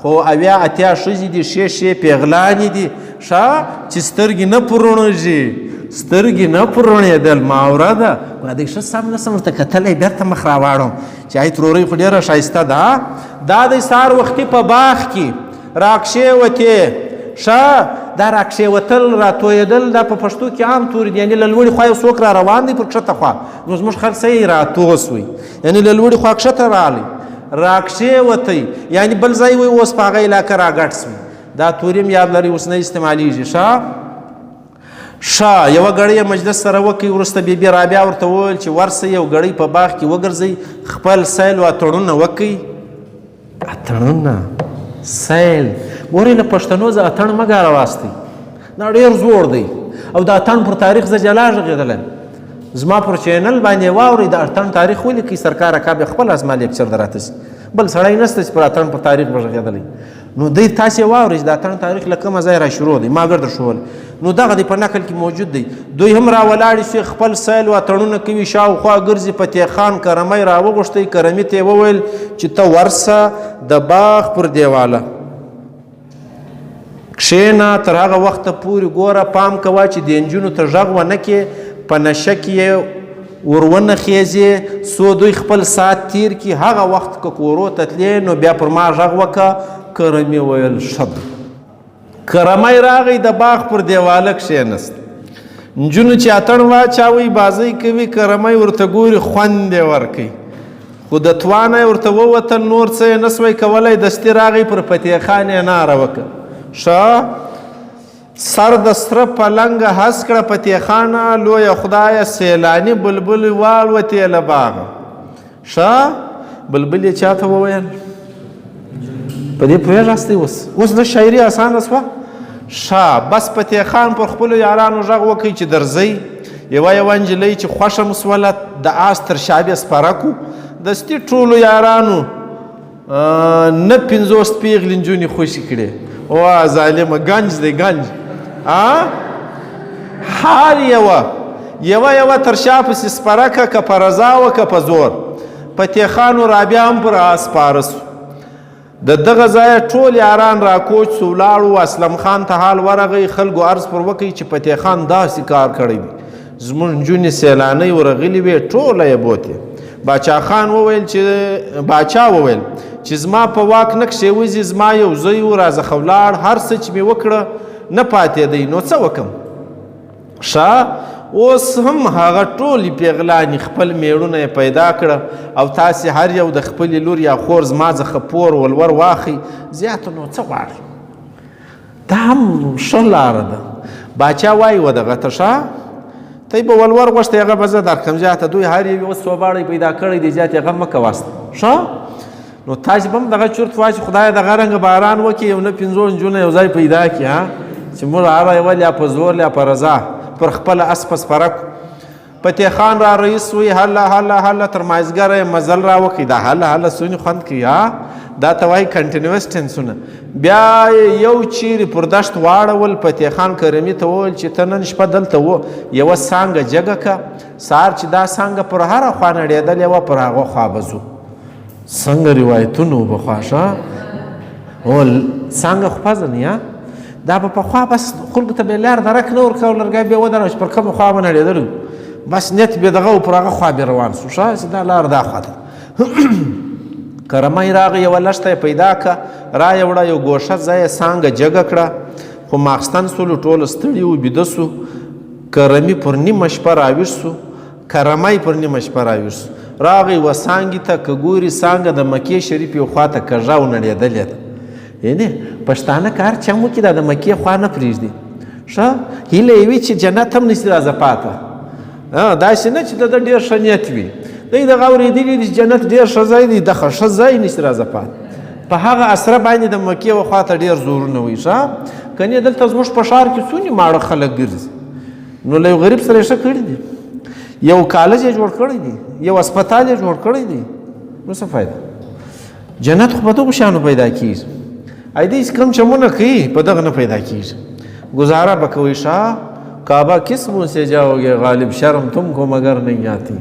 خو اویا اتیا ښځې دي ښې پیغلانې دي ښه چې سترګې نه پرونږي سترګې نه پرونېدل ماوره ده دی ښه سم نه سم ورته کتلی بیرته مخ راواړم چې ای ترورۍ خو ډېره ښایسته ده دا دی سهار وختي په باغ کې راکښېوتې ښه دا راکښېوتل راتویېدل دا په پښتو کې عام توري دي یعنې له لوړې خوا یو څوک را روان دی پر کښته خوا نو زموږ خلک څه راتو سوی یعنې له لوړې خوا کښته رالی راکښېوتی یعنې بل ځای وایي اوس په هغه علاقه راګډ سوی دا توریم یاد لري اوس نه استعمالیږي. یوه ګړۍ مجلس سره وکړي. وروسته بیبي رابعه ورته وویل چې ورسئ یو ګړۍ په باغ کې وګرځئ، خپل سیل و اتڼونه وکړئ. اتڼونه سیل ګورئ له پښتنو زه اتڼ مه ګاره واستئ، دا ډېر زوړ دی او د اتڼ پر تاریخ زه جلا غږېدلی زما پر چینل باندې واورئ د اتڼ تاریخ ولیکئ. سرکار اکا بیا خپله زما لیکچر در راته شي، بل سړی نشته چې پر اتڼ پر تاریخ به غږېدلی. نو دی تاسې واورئ چې د اتڼ تاریخ له کومه ځای را شروع دی، ما ګر در ښوول. نو دغه دی په نقل کې موجود دی. دوی هم راولاړې شوې، خپل سیل و اتڼونه کوي، شاوخوا ګرځي. فتح خان کرمی راوغوښتی، کرمي ته یې وویل چې ته ورسه د باغ پر دیواله کښېنه، تر هغه وخته پورې ګوره پام کوه چې د نجونو ته غږ ونه کړې، په نشه کې یې ورونه خیزې، څو دوی خپل ساعت تیر کړي. هغه وخت که کورو ته تلې نو بیا پر ما غږ وکړه. کرمي ویل ښه ده. کرمی راغی د باغ پر دیواله کښېنست. نجونو چې اتڼ واچاوی بازۍ کوي، کرمی ورته ګوري خوند یې ورکوي، خو د توانه یې ورته ووتل، نور څه یې نسوی کولی. دستي راغی پر فتح خان یې ناره وکړه. سر د سره پلنګه هس کړه فتح خانه، لویه خدایه سیلاني بلبل والوتې له باغه. بلبل یې چاته وویل؟ په دې پوهېږاستئ؟ اوس د شاعري اسانه شوه. بس فتح خان پر خپلو یارانو غږ وکړي چې درځئ. یوه نجلۍ چې خوښه م سوله د آس تر شابې سپره کړو. دستي ټولو یارانو نه 50 پیغلې نجونې خوشي کړې. وا ظالمه ګنج دی ګنج. هر یوه تر شا پسې سپره که که په رضا وه که په زور. فتح خان و رابعه هم پر آس سپاره سو. د دغه ځایه ټول یاران راکوچ سو، ولاړو. اسلم خان ته حال ورغی، خلکو عرض پر وکړي چې فتح خان داسې کار کړی دی، زموږ نجونې سیلانۍ ورغلې وې ټوله یې بوتې. باچا وویل چې زما په واک نه کښېوځي، زما یو زوی و راځه ولاړ، هر څه چې مې وکړه نه پاتېدی، نو څه وکړم؟ اوس هم هغه ټولې پیغلانې خپل میړونه یې پیدا کړه او تاسې هر یو د خپلې لور یا خور زما څخه پور ولور واخلئ، زیاته نو څه غواړئ؟ دا هم ښه لاره ده. باچا وایي و دغه ته ته به ولور غوښتې هغه به زه درکړم، زیاته دوی هر یو اوس څو پیدا کړی دی، زیات یې غم مه کواسته. نو تاسې به هم دغه چورت وایي چې خدایه دغه رنګه باران وکړي، یو نه 50 نجونه یو ځای پیدا کړي چې موږ هره یوه یا په زور یا په رضا پر خپل اس په سپره کړو. فتح خان را رئیس وی هله تر مازدیګره یې مزل را وکړي. دا هله څونې خوند کوي، دا ته وایي کنټینوس ټینسونه. بیا یو چیرې پر دشت واړول. فتح خان کرمي ته وویل چې ته نن شپه دلته و، یوه څانګه جګه که، سهار چې دا څانګه پر هره خوا نړېدلې وه پر هغه خوا به ځو. څنګه روایتونه به خوا څانګه خو پزه دا به پخوا بس خلکو ته به لار درک نه ورکوه، لرګی بیا ودرول چې پر کومه خوا به نړېدلی بس نیت بې دغه و پر هغه خوا بې روان سو. چې دا لار دا خوا ده. کرمی راغی، یوه لښته یې پیدا که، را یې وړه، یو ګوښه ځای یې څانګه جګه کړه. خو ماخستن سولو، ټوله ستړي و، بیده سو. کرمي پر نیمه شپه راویښ سو. کرمی پر نیمه شپه راویښ سو. راغی و څانګې ته، که ګوري څانګه د مکې شریف یو خوا ته کږه و نړېدلې ده. یعنې پښتانه که هر چم وکړي دا د مکې خوا نه پرېږدي. هیله یې وي چې جنت هم نشي راځه پاته. داسې نه چې د ده ډېر ښه نیت وي، دی دغه اورېدلي دي چې جنت ډېر ښه ځای دی، دغه ښه ځای نشي راځه پاته. په هغه اسره باندې د مکې و خوا ته ډېر زورونه وي. کنې دلته زموږ په ښار کې څونې ماړه خلک ګرځي، نو له یو غریب سره یې ښه کړي دي، یو کالج یې جوړ کړی دی، یو هسپتال یې جوړ کړی دی، نو څه فایده؟ جنت خو په دغو شیانو پیدا کېږي. ایدې کم چمونه کوي په دغه نه پیدا کېږي. گزاره به کوئ کعبه کس منہ سے جاؤ گے غالب، شرم تم کو مگر نہیں آتی.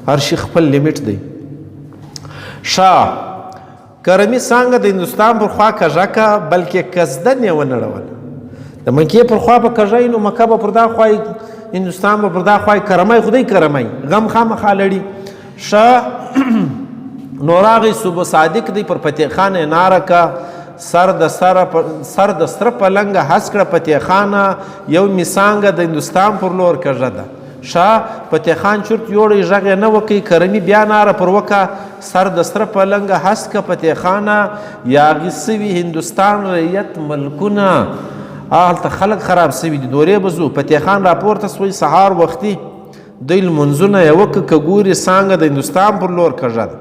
هر شي خپل لیمټ دی. کرمي څانګه د هندوستان پر خوا کږه که، بلکې کزدن یې ونړول. د مکې پر خوا به کږه نو مکه به پر دا خوا هندوستان به پر دا خوا کرمی خدای کرمی غم خامخا لړي. نو راغی صبح صادق دی، پر فتح خان یې ناره که، سر د سره پلنګه هس کړه فتح خانه، یو می څانګه د هندوستان پر لور کږه ده. فتح خان چورت یوړی غږ یې نه وکړي کرمي بیا ناره پر وکړه سر د سره پلنګه هسکه فتح خانه یاغي سوي هندوستان ریت ملکونه هلته خلک خراب سوي دي دورې به ځو فتح خان راپورته سوی سهار وختي دوی لمونځونه یې وکړه که ګوري څانګه د هندوستان پر لور کږه ده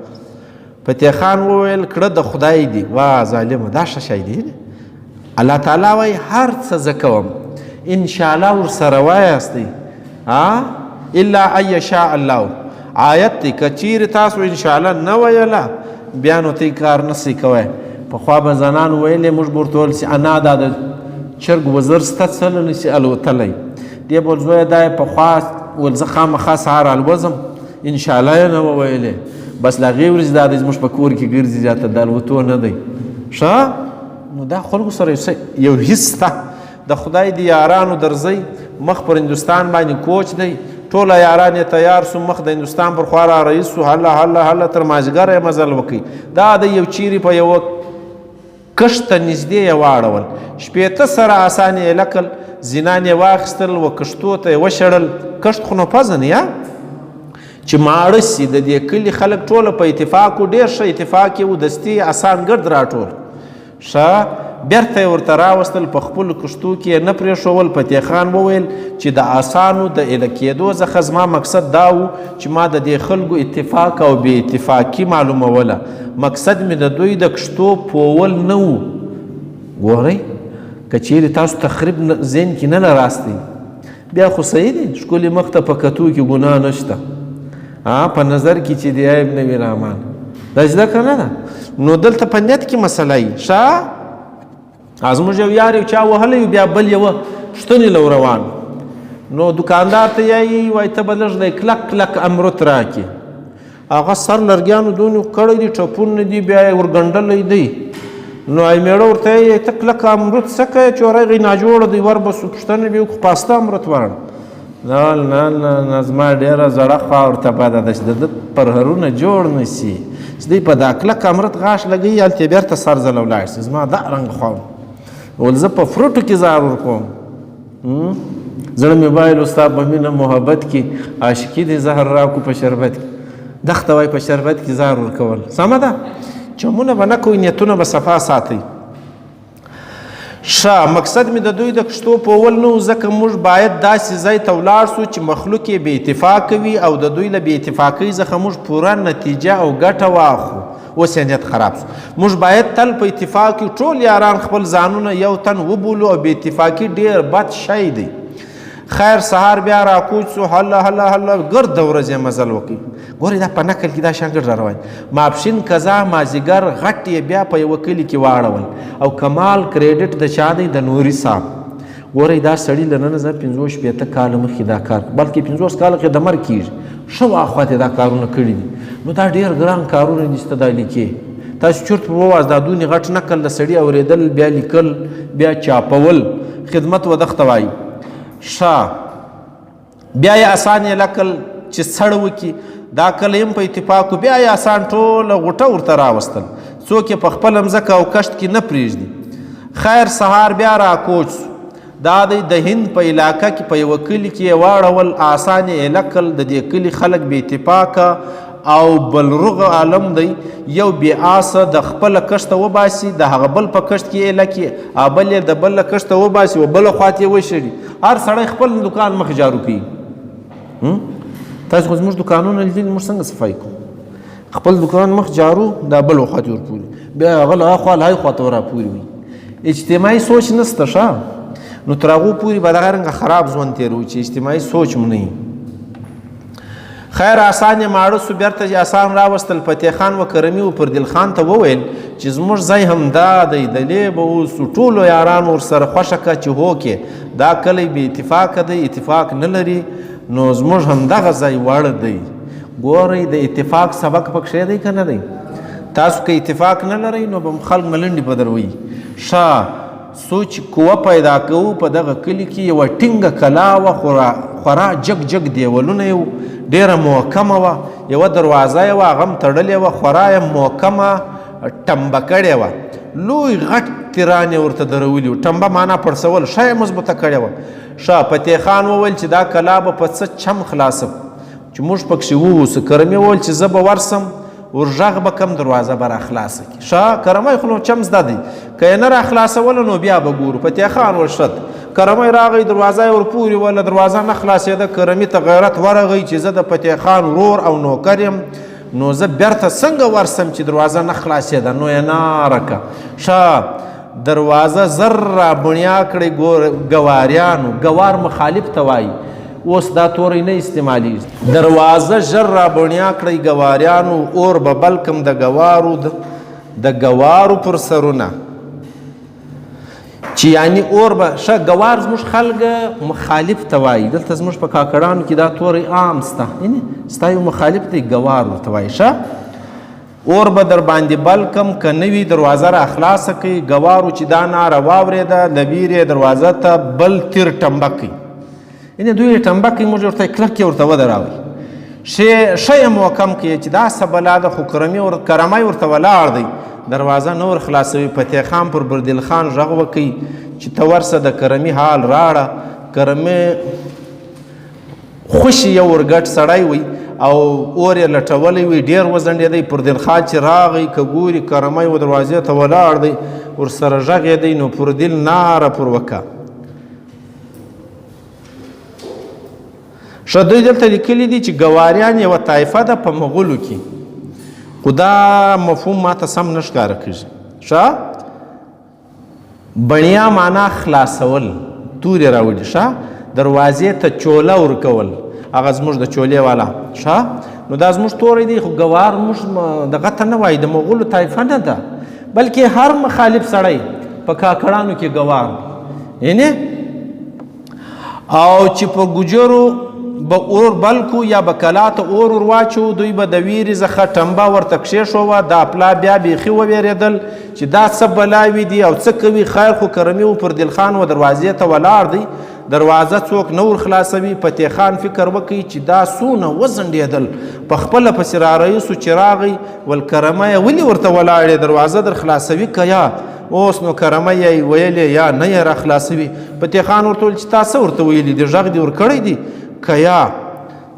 فتح خان وویل کړه د خدای دی وا ظالمه دا ښه شی دی الله تعالی وایي هر څه زه کوم انشاءالله ورسره وایاستئ الا ان یشاء الله آیت دی که چیرې تاسو انشاءالله نه ویله بیا نو تی کار نسی کوی پخوا به زنانو ویلې موږ به ورته ویل چې انا دا د چرګ وزر سته څه نه نشي الوتلی دی به ول زویه دا یې پخوا ول زه خامخا سهار الوزم انشاءالله یې نه وه ویلې بس د هغې ورځې دا دی زموږ په کور کې ګرځي زیاته د الوتو نه دی ښه نو دا خلکو سره یو حس ته د خدای د یارانو درځئ مخ پر هندوستان باندې کوچ دی ټوله یاران یې تیار سو مخ د هندوستان پر خوا را رئیس سو هله هله هله تر مازدیګره یې مزل وکړي دا د یو چیرې په یوه کښت ته نږدې یې واړول شپېته سره آسان یې لکل زینان یې واخیستل و کښتو ته یې وشړل کښت خو نو پزن یا چې ماړه سي د دې کلي خلک ټوله په اتفاق و ډېر ښه اتفاق یې و دستي آسان ګرد راټول ښه بیرته یې ورته راوستل په خپلو کښتو کې یې نه پرېښول فتح خان وویل چې د آسانو د ایله کېدو څخه زما مقصد دا و چې ما د دې خلکو اتفاق او بې اتفاقي معلوموله مقصد مې د دوی د کښتو پوول نه و ګورئ که چیرې تاسو تخریب ذهن کې نه راستئ بیا خو صحیح دی ښکلي مخ ته په کتو کې ګناه نشته په نظر کې چې دی عیب نه وي رحمان دا زده که نه ده نو دلته په نیت کې مسله یي ښه زموږ یو یار یو چا وهلی بیا بل یوه شتنې له روان نو دکاندار ته یایي وایي ته به لږ دی کلک کلک امرت راکړي هغه سر لرګیانو دونې کړی دي ټپونه دي بیا یې ورګنډلی دی نو ای میړه ورته یې ته کلک امرت څه کوې چې ور هغې ناجوړه دی ور به سو پوښتنې به وکړو پاسته امرت ورړ نه نه نه زما ډېره زړه خوا ورته بده ده چې د ده پرهرونه جوړ نه سي چې دوی په دا کلک امرت غاښ لګوي هلته یې بېرته سر ځله ولاړ شي زما دا رنګ خوا ول زه په فروټو کې زار ورکوم زړه مې بایل ستا په مینه محبت کې عاشقي دې زهر راکو په شربت کې دښته وای په شربت کې زار ورکول سمه ده چمونه به نه کوئ نیتونه به صفا ساتئ ښه مقصد مې د دوی د کښتو پوول نه و ځکه موږ باید داسې ځای ته ولاړ سو چې مخلوق یې بې اتفاقه وي او د دوی له بې اتفاقۍ څخه موږ پوره نتیجه او ګټه واخلو اوس یې نیت خراب سو موږ باید تل په اتفاق کې ټول یاران خپل ځانونه یو تن وبولو او بې اتفاقي ډېر بد شی دی خیر سهار بیا راکوچ سو هله هله هله ګرد ورځ یې مزل وکړي ګورئ دا په نقل کې دا شان ګرد را روان ماپښین قضا مازدیګر غټ یې بیا په یوه کلي کې واړول او کمال کریډټ د چا دی د نوري صاحب ګورئ دا سړي له نن زه 50-60 کاله مخکې دا کار بلکې 50 کاله کې د مرګ کېږي ښه واخوا ته دا کارونه کړي دي نو دا ډېر ګران کارونه دي چې ته دا لیکې تاسو چورت په وواز دا دونې غټ نقل د سړي اورېدل بیا لیکل بیا چاپول خدمت و دښته وایي ښه بیا یې آسان یې لکل چې څړ وکړي دا کله یم په اتفاق بیا یې آسان ټوله غوټه ورته راوستل څوک یې په خپله مځکه او کښت کې نه پرېږدي خیر سهار بیا راکوچ سو دا دی د هند په علاقه کې په یوه کلي کې یې واړول آسان یې لکل د دې کلي خلک بې اتفاقه او بلرغه عالم دی یو بې آسه د خپله کښته وباسي د هغه بل په کښت کې یې لکي بل یې د بل له کښته وباسي و بله خوا ته یې وشړي هر سړی خپل دکان مخ جارو کوي تاسو خو زموږ دکانونه لیدلي موږ څنګه صفایي کوو خپل دکان مخ جارو دا بل خوا ته ورپوري بیا هغه له هاخوا له هغې خوا ته راپوري وي اجتماعي سوچ نسته ښه نو تر هغو پورې به دغه رنګه خراب ژوند تېروي چې اجتماعي سوچ مو نه خیر آسان یې ماړه سو بیرته چې آسان راوستل فتح خان و کرمي و پردل خان ته وویل چې زموږ ځای همدا دی دلې به اوس ټولو یارانو ورسره خوښه کړه چې هوکې دا کلی بې اتفاقه دی اتفاق نه لري نو زموږ همدغه ځای وړ دی ګورئ د اتفاق سبق پکښې دی که نه دی تاسو که اتفاق نه لرئ نو به خلک ملنډې په در وایي ښه سوچ قوه پیدا کوو په دغه کلي کې یوه ټینګه کلا وه خورا جګ جګ دیوالونه یې ډېره محکمه وه یوه دروازه یې وه هغه هم تړلې وه خورا یې محکمه ټمبه کړې وه لوی غټ تیران یې ورته درولي وو ټمبه معنا پړسول ښه یې مضبوطه کړې وه ښه فتح خان وویل چې دا کلا به په څه چم خلاصم چې موږ پکښې ووسو. کرمي وویل چې زه به ورسم ورغږ به کم دروازه به راخلاصه کړي. ښه کرمی خو نو چم زده دی که یې نه راخلاصوله نو بیا به ګورو. فتح خان وویل ښه. کرمی راغی دروازه یې ورپورې وله دروازه نه خلاصېده. کرمي ته غیرت ورغی چې زه د فتح خان ورور او نوکر یم نو زه بیرته څنګه ورسم چې دروازه نه خلاصېده. نو یې ناره کړه. ښه دروازه زر را بڼیا کړې ګواریانو. ګوار مخالف ته وایي اوس دا توری نه استعمالیږي. دروازه ژر را بڼیا کړئ ګواریانو اور به بل کم د ګوارو پر سرونه چې یعنی اور به ښه ګوار زموږ خلک مخالف ته وایي. دلته زموږ په کاکړانو کې دا توری عام سته یعنی ستا یو مخالف دی ګوار ورته وایي. ښه اور به در باندې بل کم که نه وي دروازه را خلاصه کوي. ګوارو چې دا ناره واورېده د بیرې دروازه ته بل تیر ټمبه کوي یعنې دوی ټمبه کوي موږ ورته کلک یې ورته ودراوئ. ښه یې محکم کوي چې دا څه بلا ده. خو کرمی ورته ولاړ دی دروازه نه ور خلاصوي. فتح خان پر بردل خان غږ وکوي چې ته ورسه د کرمي حال راړه. کرمي خوشي یو ورګټ سړی وي او اور یې لټولی وي ډېر وځنډېدی. پردل خان چې راغی که ګوري کرمی و دروازې ته ولاړ دی ورسره غږېدی نو پردل ناره پر وکړه. ښه دوی دلته لیکلي دي چې ګواریان یوه طایفه ده په مغولو کې خو دا مفهوم ماته سم نه ښکاره کېږي. ښه بڼیا معنا خلاصول تورې راوړي. ښه دروازې ته چوله ورکول هغه زموږ د چولې والا. ښه نو دا زموږ توری دی خو ګوار موږ دغه ته نه وایي د مغولو طایفه نه ده بلکې هر مخالف سړی په کاکړانو کې ګوار یعنې او چې په ګجرو به اور بلکو یا به کلا ته اور ورواچو دوی به د ویرې څخه ټمبه ورته کښېښوه. دا پلا بیا بیخي وویرېدل چې دا څه بلاوي دي او څه کوي. خیر خو کرمي و پردل خان و دروازې ته ولاړ دی دروازه څوک نه ور خلاصوي. فتح خان فکر وکړي چې دا څونه وځنډېدل په خپله پسې رارئیسو چې راغی ول کرمه یې ولې ورته ولاړې دروازه در خلاصوي که یا اوس نو کرمه یې ویلې یا نه یې را خلاصوي. فتح خان ورته ویل چې تا څه ورته ویلي دي غږ دې ورکړی دی که یا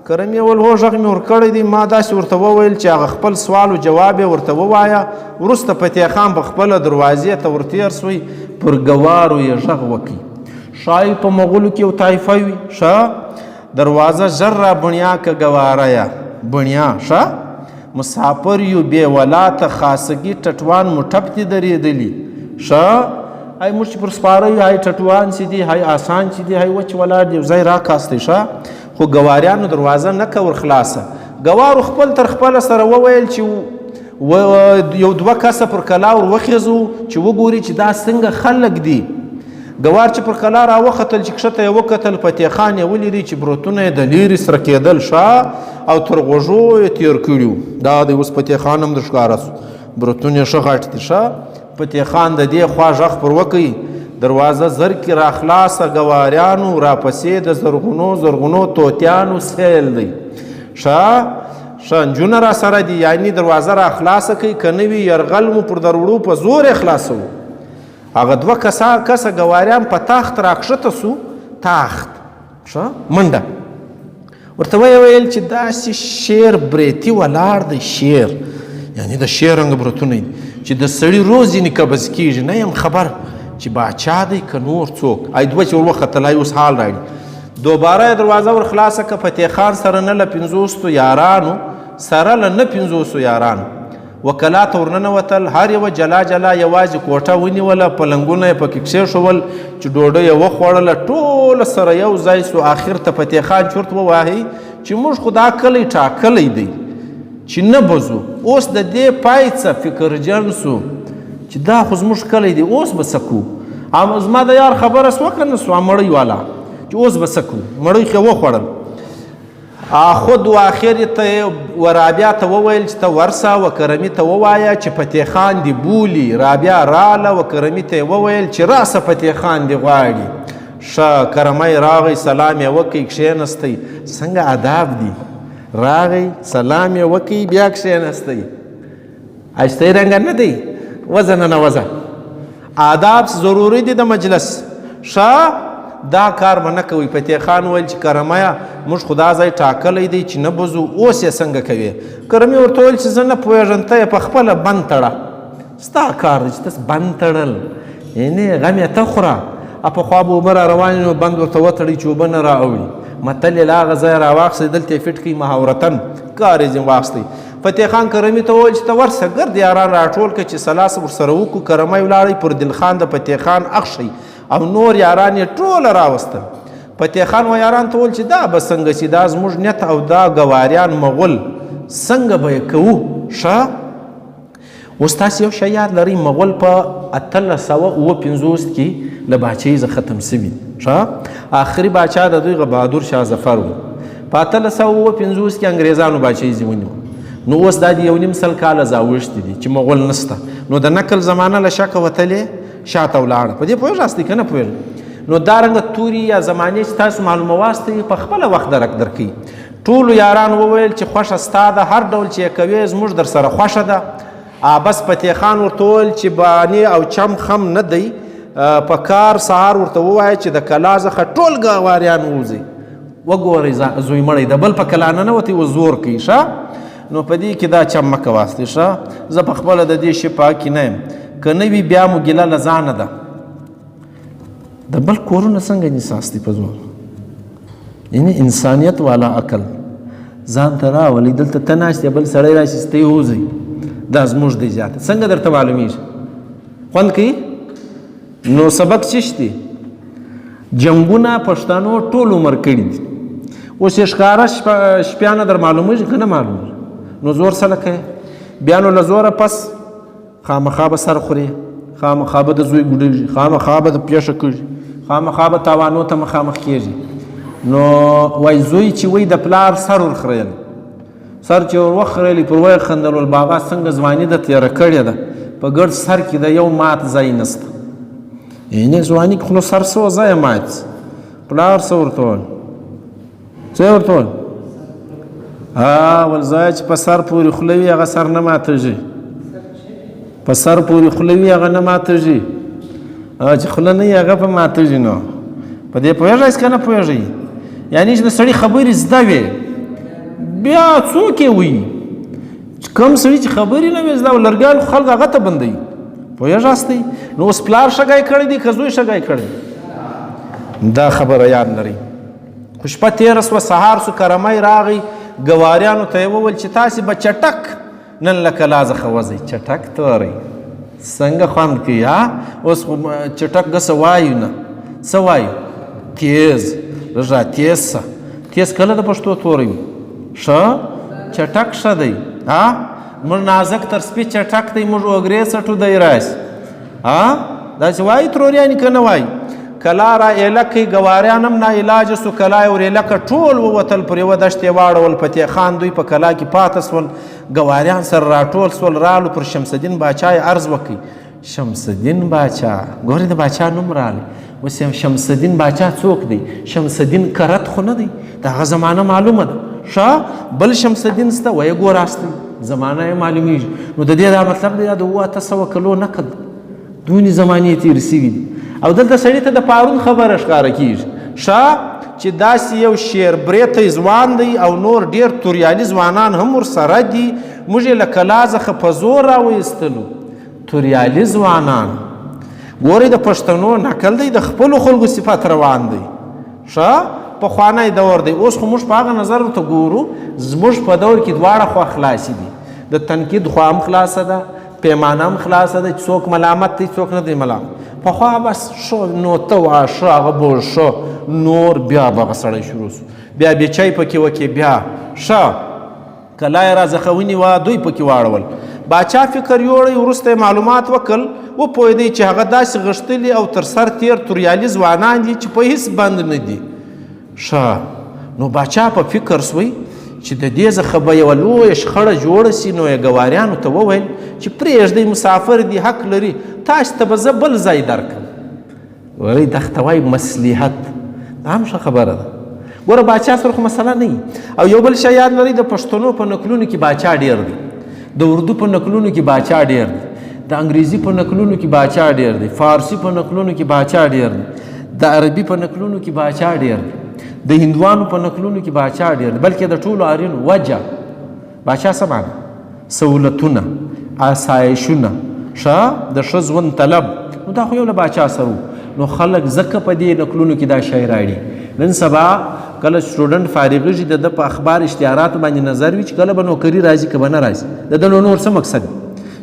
کرمي ویل هو غږ مې ورکړی دی ما داسې ورته وویل چې هغه خپل سوال و جواب یې ورته ووایه. وروسته فتح خان په خپله دروازې ته ورتېر سوی پر ګوارو یې غږ وکړي. ښایي په مغولو کې یو طایفه وي. ښه دروازه ژر را بڼیا که ګوارایه بڼیا. ښه مسافر یو بې ولاته خاصګي ټټوان مو ټپ دي درېدلي. ښه هی موږ چې پر سپاره یو هی ټټوان چې دي هی آسان چې دي هی وچ ولاړ دی یو ځای راکاستی. ښه خو ګواریانو دروازه نه که ور خلاصه. ګوارو خپل تر خپله سره وویل چې یو دوه کسه پر کلا ور وخېزو چې وګوري چې دا څنګه خلک دي. ګوار چې پر کلا راوختل چې کښته یې وکتل فتح خان یې ولیدی چې برتونه یې د لیرې سره کېدل. ښه او تر غوږو یې تېر کړي دا دی اوس فتح خان هم در ښکاره سو برتونه یې ښه غټ دي. ښه فتح خان د دې خوا غږ پر وکوي دروازه زر کې را خلاصه ګواریانو راپسې د زرغونو توتیانو سیل دی. ښه نجونه را سره دي یعنی دروازه را خلاصه کوي که نه وي یرغل مو پر دروړو په زور یې خلاصوو. هغه دوه کسه ګواریان په تاخت راکښته سو تاخت. ښه منډه ورته ویل چې داسې شیر بریتي ولاړ دی شیر یعنی د شیر رنګ برتونه دي چې د سړي روز یې قبض کېږي نه یم خبر چې باچا دی که نور څوک. ای دوه چې ور وختلی اوس حال راړي. دوباره یې دروازه ور خلاصه که فتح خان سره نه له 50 یارانو سره له نه 50 یارانو وکلا ته ورننوتل. هر یوه جلا جلا یوازې کوټه ونیوله پلنګونه یې پکې کښېښول چې ډوډۍ یې وخوړله ټوله سره یو ځای سو. آخر ته فتح خان چورت ووهی چې موږ خو دا کلی ټاکلی دی چې نه بځو. اوس د دې پای څه فکرجن سو چې دا خو زموږ کلی دی اوس به څه کوو. زما د یار خبره سوه که نه سوه مړی والا چې اوس به څه کوو مړی خو یې وخوړل. خود و آخر ته ورابعه ته وویل چې ته ورسه و کرمي ته ووایه چې فتح خان دی بولي. رابعه راله و کرمي ته وویل چې راسه فتح خان دی غواړي. ښه کرمی راغی سلام یې وکړي کښېنستی. څنګه آداب دي راغی سلام یې وکړي بیا کښېنستی. اشتی رنګه نه دی وزه نه وزه آداب ضروری دي د مجلس. ښه دا کار به نه کوئ. فتح خان وویل چې کرمیه موږ خو دا ځای ټاکلی دی چې نه بځو، اوس یې څنګه کوې؟ کرمي ورته وویل چې زه نه پوهېږم، ته یې په خپله بند تړه، ستا کار دی چې تاسو بند تړل، یعنې غم یې ته خوره. پخوا به اوبه را روانې نو بند ورته وتړئ چې اوبه نه راوړي. متل یې له هغه ځایه راواخیستی، دلته یې فټ کړي محاورتن، کار یې ځینې واخیستی. فتح خان کرمي ته وویل چې ته ورسه ګرد یاران راټول کړه چې سلاس ورسره وکړو. کرمی ولاړی پر دلخان د فتح خان اخښئ او نور یاران یې ټوله راوستل. فتح خان و یاران ته وویل چې دا به څنګه چې دا زموږ نیت او دا ګواریان مغول څنګه به یې کوو؟ ښه اوس تاسې یو شی یاد لرئ، مغول په 1859 کې له باچۍ څخه ختم سوي. ښه آخري باچا د دوی بهادر شاه ظفر و. په 1859 کې انګریزانو باچۍ ونیو. نو اوس دا د 1.5 سل کاله زاوښتي دي چې مغول نسته، نو د نقل زمانه له شکه وتلې شاته ولاړه. په دې پوهېږاستئ که نه پوهېږئ؟ نو دارنګه توري یا زمانې چې تاسو معلومواستئ په خپله وخت درکوي. ټولو یاران وویل چې خوښه ستا ده، هر ډول چې یې کوې زموږ در سره خوښه ده. بس فتح خان ورته وویل چې بانې او چم خم نه دی، په کار سهار ورته ووایه چې د کلا څخه ټول ګواریان ووځئ. وګورئ زوی مړی د بل په کلا نه نوتئ، و زور کوي. ښه نو په دې کې دا چم مه کوواستئ. ښه زه په خپله د دې شي پاکې نه یم، که نه وي بیا مو ګیله له ځانه ده. د بل کورونه څنګه نیساستئ په زور؟ یعنې انسانیت والا عقل ځان ته راولئ. دلته ته ناست یا بل سړی راشي چې ته یې ووځئ، دا زموږ دی زیاته. څنګه درته معلومیږي؟ خوند کوي؟ نو سبق څه دی؟ جنګونه پښتنو ټول عمر کړي دي. اوس یې ښکاره شپیانه در معلومیږي که نه معلومیږي؟ نو زور څه کوي؟ بیا نو له زوره پس خامخا به سر خوري، خامخا به د زوی ګوډېږي، خامخا به د پیښه کېږي، خامخا به تاوانو ته مخامخ کېږي. نو وای زوی چې وایي د پلار سر ورخریل، سر چې ور وخریلی پر ویې خندل، ول بابا څنګه ځواني ده تېره کړې ده، په ګډ سر کې د یو مات ځای نسته. یعنې ځواني کې خو نو سر څه ځای مات، پلار څه ورته ویل؟ څه یې ورته ویل؟ ول ځای چې په سر پورې خوله وي هغه سر نه ماتېږي، په سر پورې خوله وي هغه نه ماتېږي، چې خوله نه وي هغه په ماتېږي. نو په دې پوهېږئ که نه پوهېږئ؟ یعنې چې د سړي خبرې زده وې بیا څوک یې وایي؟ کوم سړي چې خبرې نه وې زده و لرګیان خو خلک هغه ته بندوي. پوهېږاستئ؟ نو اوس پلار شګی کړی دی که زوی شګی کړی دی؟ دا خبره یاد لرئ. خو شپه تېره سوه، سهار سو، کرمی راغی، ګواریانو ته یې وویل چې تاسې به چټک نن له کلا څخه وځئ. چټک توری څنګه خوند کوي؟ اوس خو چټک څه وایو نه، څه وایو؟ تیز، لږ را تیز شه. تیز کله د پښتو توری وي؟ ښه چټک ښه دی. موږ نازک تر سپي چټک دی، موږ اوګرې څټو دی راسي. داسې وایي تروریانې که نه وایي؟ کلا را ایله کوي، ګواریان هم ناعلاجه سو، کلا یې ور ایله کړه، ټول ووتل، پر یوه دښت یې واړول. فتح خان دوی په کلا کې پاته سول، ګواریان سره راټول سول، رالو پر شمس الدین باچا یې عرض وکړي. شمس الدین باچا، ګورې د باچا نوم رالی. اوس شمس الدین باچا څوک دی؟ شمس الدین کرت خو نه دی، د هغه زمانه معلومه ده. ښه بل شمس الدین سته، ویې ګوراستئ زمانه یې معلومیږي. نو د دې دا مطلب دی دا د 700 کلو نقد دونې زمانې تېرې سوي دي. او دلته سړي ته د پارون خبره ښکاره کېږي. ښه چې داسې یو شیر بریتی ځوان دی او نور ډېر توریالي ځوانان هم ورسره دي. موږ یې له کلا څخه په زور راویستلو. توریالي ځوانان ګورئ د پښتنو نقل دی، د خپلو خلکو صفت روان دی. ښه پخوانی دور دی. اوس خو موږ په هغه نظر ورته ګورو، زموږ په دور کې دواړه خوا خلاصې دي. د تنقید خوا هم خلاصه ده، پیمانه هم خلاصه ده، چې څوک ملامت دی څوک نه دی ملامت. پخوا بس شو نو ته واښه هغه بوژ شو، نور بیا به هغه سړی شروع سو، بیا بیچی پکې وکې، بیا ښه کلا یې راڅخه ونیوه، دوی پکې واړول. باچا فکر یوړی، وروسته یې معلومات وکړل، وپوهېدی چې هغه داسې غښتلي او تر سر تېر توریالي ځوانان دي چې په هېڅ بند نه دي. ښه نو باچا په فکر سوی چې د دې څخه به یوه لویه شخړه جوړه سي. نو یې ګواریانو ته وویل چې پرېږدئ مسافر دي، حق لري، تاسو ته به زه بل ځای درکړم. وایي دغه ته وایي مصلحت، دا هم ښه خبره ده. ګوره باچا سره خو مسله نه وي. او یو بل شی یاد لرئ، د پښتنو په نقلونو کې باچا ډېر دی، د اردو په نقلونو کې باچا ډېر دی، د انګریزي په نقلونو کې باچا ډېر دی، فارسي په نقلونو کې باچا ډېر دی، د عربي په نقلونو کې باچا ډېر دی، د هندوانو په نقلونو کې باچا ډېر دی، بلکې د ټولو آرینو وجه باچا څه معنی؟ سهولتونه، آسایشونه، ښه د ښه ژوند طلب. نو دا خو یو له باچا سره نو خلک ځکه په دې نقلونو کې دا شی راړي. نن سبا کله سټوډنټ فارغېږي د ده په اخبار اشتهاراتو باندې نظر وي چې کله به نوکري راځي که به نه راځي. د ده نور څه مقصد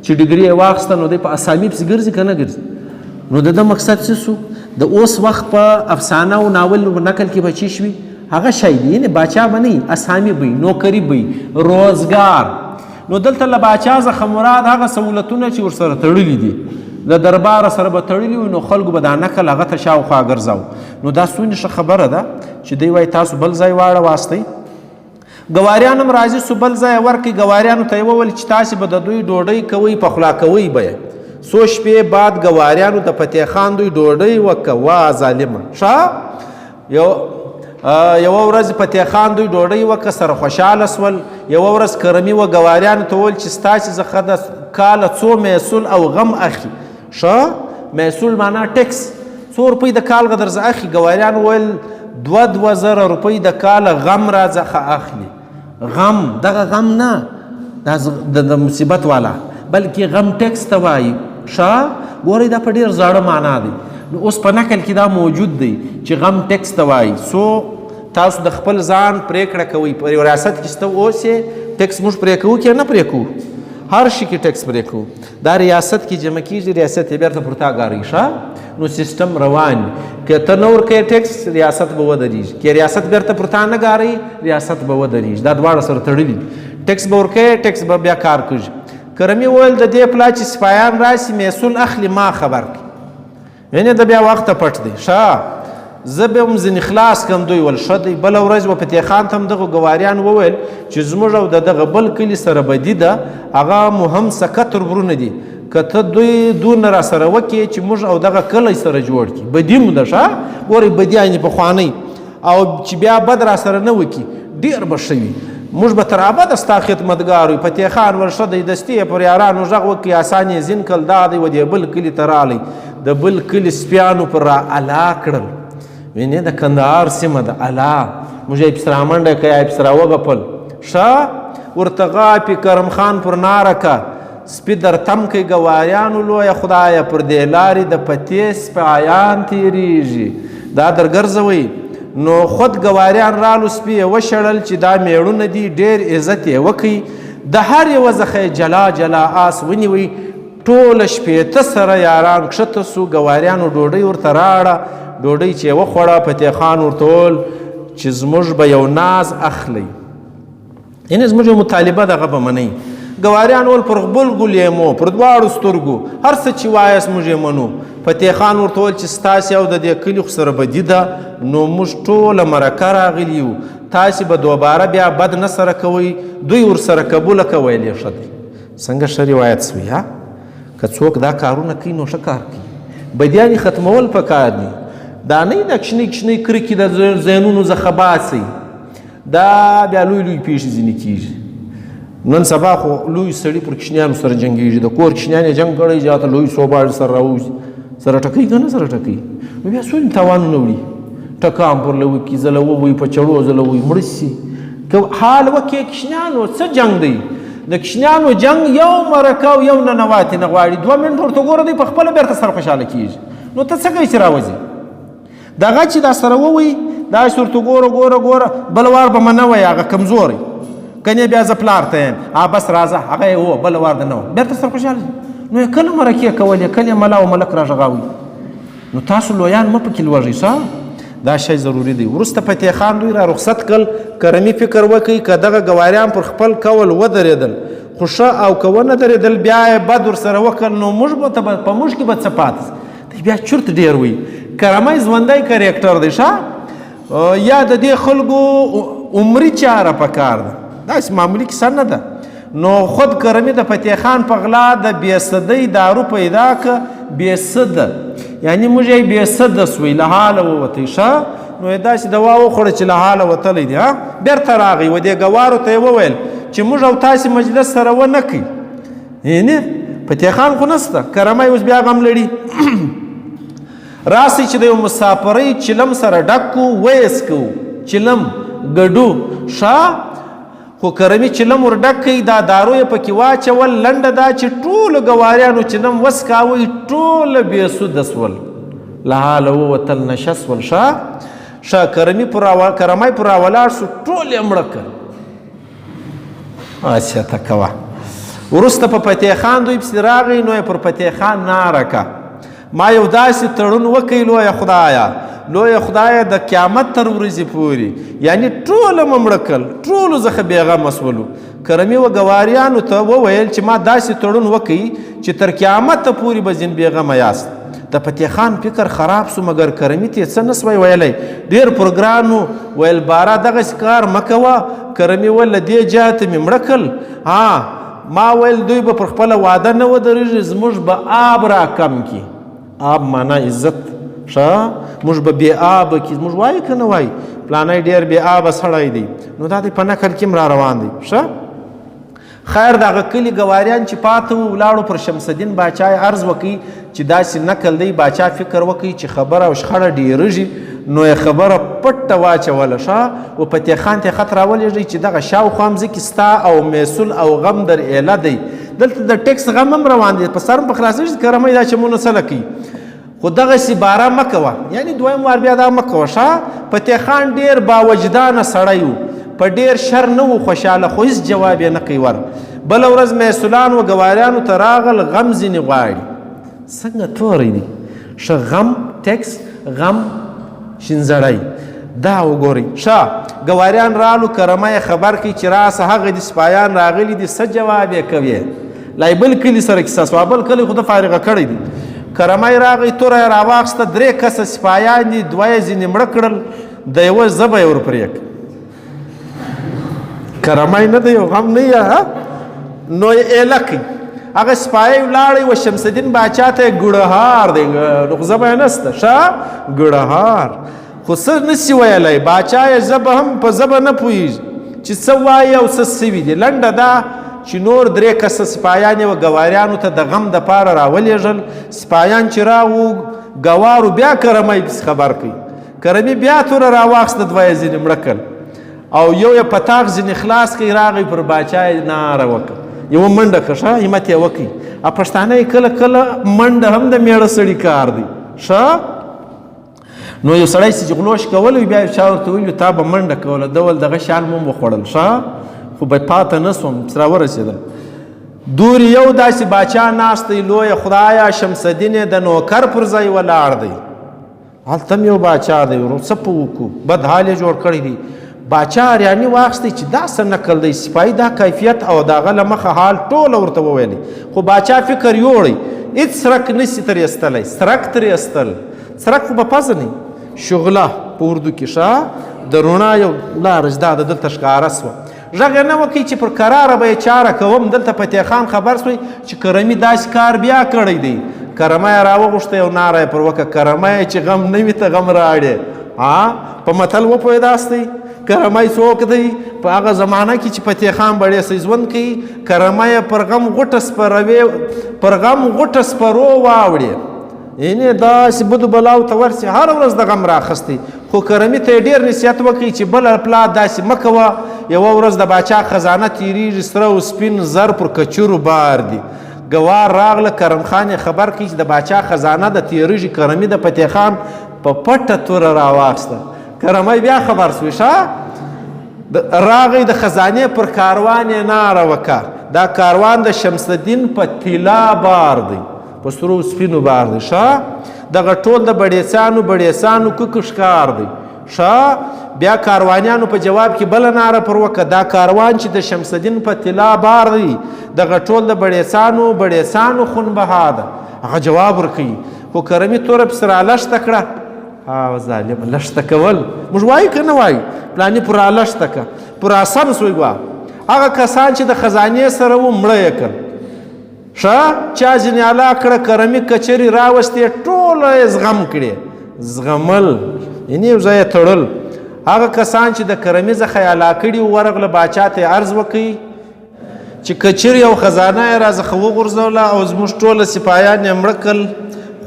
چې ډګري یې واخیسته نو دی په اسامي پسې ګرځي که نه ګرځي. نو د ده مقصد څه سو؟ د اوس وخت په افسانه او ناول نقل کې به چی شوي؟ هغه شی دی، یعنې باچا به نه اسامي به نوکري به روزګار. نو دلته له باچا څخه مراد هغه سهولتونه چې ورسره تړلي دي، د دربار سره به تړلي وي، نو خلکو به دا نقل هغه ته شاوخوا ګرځاو. نو دا څومره ښه خبره ده چې دی وایي تاسو بل ځای واړه واستئ. ګواریان هم راځي سو بل ځای ورکړي. ګواریانو ته یې وویل چې تاسې به د دوی ډوډۍ کوئ، پخلا کوئ به یې. څو شپې بعد ګواریانو د فتح خان دوی ډوډۍ وکوه ظالمه. یوه ورځ فتح خان دوی ډوډۍ وکړه، سره خوشحاله سول. یوه ورځ کرمي وه، ګواریانو ته وویل چې ستاسې څخه د کاله څو محصول او غم اخلي. محصول معنا ټیکس، 100 روپۍ د کال غه درځه اخلي. ګواریان وویل 2,000 روپۍ د کاله غم راځخه اخلي. غم دغه غم نه د مصیبت والا، بلکې غم ټیکس ته وایي. ګورئ دا په ډېر زاړه معنا دی. نو اوس په نقل کې دا موجود دی چې غم ټیکس ته وایي. تاسو د خپل ځان پرېکړه کوئ. په ریاست کې شته اوس یې ټیکس موږ پرې کوو که نه پرې کوو؟ هر شي کې ټیکس پرې کوو. دا ریاست کې جمع کېږي، ریاست یې بیرته پر تا ګاري. نو سیستم روان. که ته نه ورکوې ټیکس، ریاست به ودرېږي. که ریاست بیرته پر تا نه ګاري، ریاست به ودرېږي. دا دواړه سره تړلي. ټیکس به ورکوې، ټیکس به بیا کار کوي. کرمي وویل د دې پلا چې سپایان راسي محصول اخلي ما خبر کړي. یعنې د بیا وخته پټ دی. زه به هم ځینې خلاص کړم. دوی ول ښه دی. بله ورځ به فتح خان ته هم دغه ګواریان وویل چې زموږ او د دغه بل کلي سره بدي ده، هغه مهم سکتر ورونه دي. که ته دوی دونه را سره وکړې چې موږ او دغه کلی سره جوړ کړي. بدي مو ده. ګورئ بدي یعنې پخوانۍ، او چې بیا بد را سره نه وکړي ډېر به ښه وي. موږ به تر ابده ستا خدمتګار وي. فتح خان ول ښه دی. دستي یې پر یارانو غږ وکړي، آسان یې زین کړل. دا دی و دې بل کلي ته رالی. د بل کلي سپیانو پر را الا کړل. وینې د کندهار سیمه د الا موږ یې پسې رامنډه که یې پسې راوغپل. ورته غاپي کرم خان پر ناره که سپي در تم کوي ګواریانو لویه خدایه، پر دې لارې د فتح سپایان تېرېږي. دا در ګرځوئ. نو خود ګواریان رالو، سپي یې وشړل چې دا میړونه دي، ډېر عزت یې وکړي. د هر یوه څخه جلا جلا آس ونیوئ. ټوله 15 سره یاران کښته سو. ګواریانو ډوډۍ ورته راړه. ډوډۍ چې یې وخوړه، فتح خان ورته وویل چې زموږ به یو ناز اخلئ، یعنې زموږ یو مطالبه دغه به منئ. ګواریان وویل پر غبل ګلیمو، پر دواړو سترګو، هر څه چې وایاست موږ یې منو. فتح خان ورته وویل چې ستاسې او د دې کلي خو سره بدي ده، نو موږ ټوله مرکه راغلي یو. تاسې به دوباره بیا بد نه سره کوئ، دوی ورسره قبوله که. ویل یې ښه دی. څنګه ښه روایت سوی. که څوک دا کارونه کوي نو ښه کار کوي. بدیانې ختمول پکار دي. دا نه د کښنۍ کښنۍ کرکې د ذهنونو څخه باسئ. دا بیا لوی لوی پیښې ځینې کېږي. نن سبا خو لوی سړي پر کښنیانو سره جنګېږي. د کور کښنیان یې جنګ کړی، جاته لوی صوباړ سره راوځي، سره ټکوي که نه سره ټکوي. نو بیا څومره تاوانونه وړي. ټکان پر له وکړي، زله ووایي په چړو زله ووایي مړه شي. که حال وکړې کښنیانو څه جنګ دی؟ د کښنیانو جنګ یو مرکه او یو ننواتې نه غواړي. 2 منټ ورته ګوره دی په خپله بیرته سره خوشحاله کېږي. نو ته څه کوې چې راوځي؟ دغه چې دا سره ووایي دا چې ورته ګوره ګوره ګوره، بله وار به منه وایي هغه کمزوری، کنې بیا زه پلار ته یم، بس راځه، هغه یې و بله وار د نه وه، بیرته سره خوشحاله. نو یې کله مرکې کولې، کله یې ملا او ملک راغږاوي. نو تاسو لویان مه پکې لوږئ. دا شی ضروري دی. وروسته فتح خان دوی را رخصت کړل. کرمي فکر وکړي که دغه ګواریان پر خپل قول ودرېدل خو ښه، او که ونه درېدل بیا یې بد ورسره وکړل، نو موږ به په موږ کې به څه پاتې. بیا چورت ډېر وي. کرمی ژوندی کرکټر دی. یا د دې خلکو عمري چاره پکار ده، داسې معمولي کیسه نه ده. نو خود کرمي د فتح خان په غلا د بېسدۍ دارو پیدا که. بېسده یعنې موږ یې بېسده سوی، له حاله ووتی. نو یې داسې دوا وخوړه چې له حاله وتلی دی. بېرته راغی و دې ګوارو ته یې وویل چې موږ او تاسې مجلس سره ونه کوي. یعنې فتح خان خو نسته، کرمی اوس بیا غم لري. راسئ چې د یو مسافرۍ چلم سره ډک کړو ویس کوو چلم ګډو ښه خو کرمي چلم ور ډک کوي دا دارو یې پکې واچول لنډه دا چې ټولو ګواریانو چلم وسکاوی ټوله بې سوده سول له حاله ووتل نشه سول ښه کرمي پر راولاړ سو ټول یې مړه کړ اچھا ته کوه وروسته په فتح خان دوی پسې راغی نو یې پر فتح خان ناره که ما یو داسې تړون وکړي لویه خدایه د قیامت تر ورځې پورې یعنی ټوله مې مړه کړل ټولو څخه بېغمه سولو کرمي و ګواریانو ته وویل چې ما داسې تړون وکړي چې تر قیامته پورې به ځین بېغمه یاست د فتح خان فکر خراب سو مګر کرمي ته څه نسوی ویلی ډېر پروګرانو ویل باره دغسې کار مه کوه کرمي ویل له دې جهته مې مړه کړل ما ویل دوی به پر خپله واده نه ودرېږي زموږ به آب را کم کړي آب معنا عزت ښه موږ به بې آبه کړي زموږ وایي که نه وایي پلانی ډېر بې آبه سړی دی نو دا دی په نکل کې هم را روان دی ښه خیر دغه کلي ګواریان چې پاته وو ولاړو پر شمس الدین باچا یې عرض وکړي چې داسې نکل دی باچا فکر وکړي چې خبره او شخړه ډېرېږي نو یې خبره پټه واچوله ښه و فتح خان ته خط راولېږئ چې دغه شاوخوا مځکې ستا او میسول او غم در ایله دی دلته د ټیکس غم هم روان دی په سر هم په خلاصېږي کرمۍ دا چمونه څه کوي خو دغسې باره مه کوه یعنې دویم وار بیا دا مه کوه ښه فتح خان ډېر باوجدانه سړی و په ډېر شر نه و خوشحاله خو هېڅ جواب یې نه کوي ور بله ورځ میسولانو و ګواریانو ته راغل غم ځینې غواړي څنګه توری دی ښه غم ټیکس غم شینزړی دا وګورئ ښه ګواریان رالو کرمه یې خبر کړي چې راسه هغه دي سپایان راغلي دي څه جواب یې کوي لای بل کلي سره کیسه سوه بل کلي خو ده فارغه کړی دی کرمه یې راغی توره یې راواخیسته 3 کسه سپایان دي 2 یې ځینې مړه کړل د یوه زبه یې ورپرې کړ کرمه نه دی یو غم نه یې نو یې ایله کوي هغه سپایه ولاړی و شمس الدین باچا ته یې ګوړهار دی نو خو زبه یې نسته ښه ګوړهار خو څه نسي ویلی باچا یې زبه هم په زبه نه پوهېږي چې څه وایي او څه سوي دي لنډه دا چې نور 3 کسه سپایان یې و ګواریانو ته د غم دپاره راولېږل سپایان چې راغو ګوارو بیا کرمۍ پسې خبر کوي کرمي بیا توره راواخیسته 2 یې ځینې مړه کړل او یو یې په طاق ځینې خلاص کوي راغی پر باچا یې ناره وکړه یوه منډه که ښه همت یې وکړي پښتانه یې کله کله منډه هم د میړه سړي کار دی ښه نو یو سړی چې غلوش کولی بیا یو چا ورته ویلي تا به منډه کوله ده ول دغه شال مو وخوړل ښه خو به پاته نه سوم چې راورسېدل دوري یو داسې باچا ناست دی لویه خدایه شمس الدین یې د نوکر پر ځای ولاړ دی هلته هم یو باچا دی څه په وکړو بد حال یې جوړ کړی دی باچا اریاني واخیستی چې دا څه نکل دی سپایي دا کیفیت او د هغه له مخه حال ټوله ورته وویلی خو باچا فکر یوړی هېڅ سرک نشي ترې ایستلی سرک ترې ایستل سرک خو به پزه نه شغله په اردو کې ښه د رڼا یو لاره چې دا د دلته ښکاره سوه غږ یې نه وکړي چې پر کراره به یې چاره کوم دلته فتح خان خبر سوی چې کرمي داسې کار بیا کړی دی کرمه یې راوغوښته یو ناره یې پر وکړه کرمه یې چې غم نه وي ته غم راړې په متل وپوهېداستی کرمای څوک دی په هغه زمانه کې چې فتح خان بړې سي ژوند کوي کرمای پر غم غوټه سپرو واوړي یعنې داسې بدو بلاو ته ورسي هر ورځ د غم راخستی خو کرمي ته یې ډېر نصیحت وکړي چې بله پلا داسې مه کوه یوه ورځ د باچا خزانه تیریږي سره او سپین زر پر کچورو بار دي ګوار راغله کرم خان یې خبر کړي چې د باچا خزانه د تیریږي کرمي د فتح خان په پټه توره راواخیسته کرمۍ بیا خبر سوی ښه راغی د خزانې پر کاروان یې ناره وکړه دا کاروان د شمس الدین په طلا بار دی په سرو سپینو بار دی ښه دغه ټول د بړیسانو کوکو ښکار دی ښه بیا کاروانیانو په جواب کې بله ناره پر وکړه دا کاروان چې د شمس الدین په طلا بار دی دغه ټول د بړیسانو خون بها ده هغه جواب ورکوي خو کرمي توره پسې رالشته کړه ظالم لشته کول موږ وایو که نه وایو پلاني پر رالشته که پر آسن سوی ګوا هغه کسان چې د خزانې سره و مړه یې کړ ښه چا ځینې الا کړه کرمي کچرې راوستې ټوله یې زغم کړې زغمل یعنې یو ځای یې تړل هغه کسان چې د کرمي څخه یې الا کړي ورغله باچا ته یې عرض وکړي چې کچرې او خزانه یې راڅخه وغورځوله او زموږ ټوله سپایان یې مړه کړل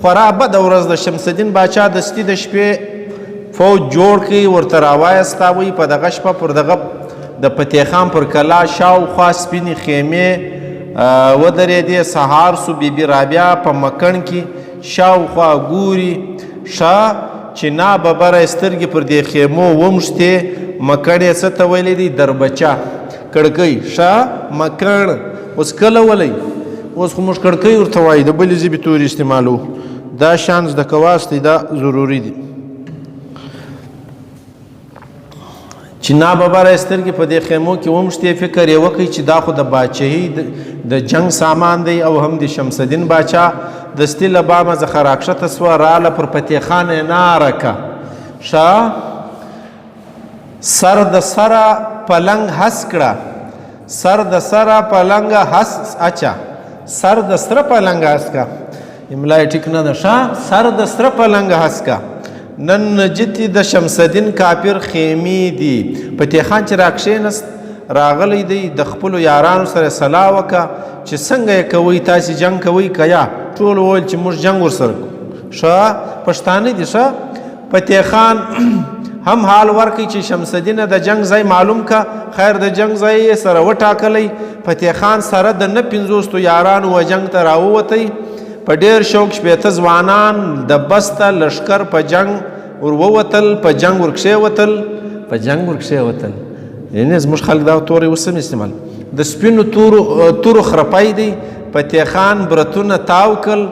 خورا بده ورځ د شمس الدین باچا دستي د شپې فوج جوړ کړي ورته راوایستاوی په دغه شپه پر دغه د فتح خان پر کلا شاوخوا سپینې خیمې ودرېدې. سهار سو بیبي رابعه په مکڼ کې شاوخوا ګوري چې ناببره سترګې پر دې خیمو ومشتې. مکڼ یې څه ته ویلی دی؟ دربچه کړکۍ مکڼ. اوس کله ولی؟ اوس خو موږ کړکۍ ورته وایي، د بلې ژبې تورې استعمالو. دا شان زده کواستی دا ضروري دي چې ناببره سترګې په دې خیمو کې ومشتې. فکر یې وکړي چې دا خو د باچهي د جنگ سامان دی او هم د شمس الدین باچا دستي له بامه څخه راکښته سوه، راله پر فتح خان یې ناره که سر د سره پلنګ هس کړه، سر د سره پلنګ هس اچا سر د سره پلنګ هس کا. املا ټیک نه ده. سر د سره پلنګ هس کا. نن نجتی د شمس الدین کافر خیمې دي. فتح خان چې راکښېنست راغلی دی، د خپلو یارانو سره صلاح وکړه چې څنګه یې کوئ، تاسې جنګ کوئ که یا؟ ټول وویل چې موږ جنګ ورسره کوو. پښتانه دي. فتح خان هم حال ورکړي چې شمس الدین د جنگ ځای معلوم کا. خیر د جنگ ځای یې سره وټاکلی. فتح خان سره د نه 50 یارانو و جنگ ته راووتی. په ډیر شوق شپېته ځوانان د بسته لشکر په جنگ وروتل، په جنگ ورکښېوتل، په جنگ ورکښېوتل. یعنې زموږ خلک دا تورې اوس هم استعمال. د سپینو تورو خرپی دی. فتح خان برتونه تاو کړل،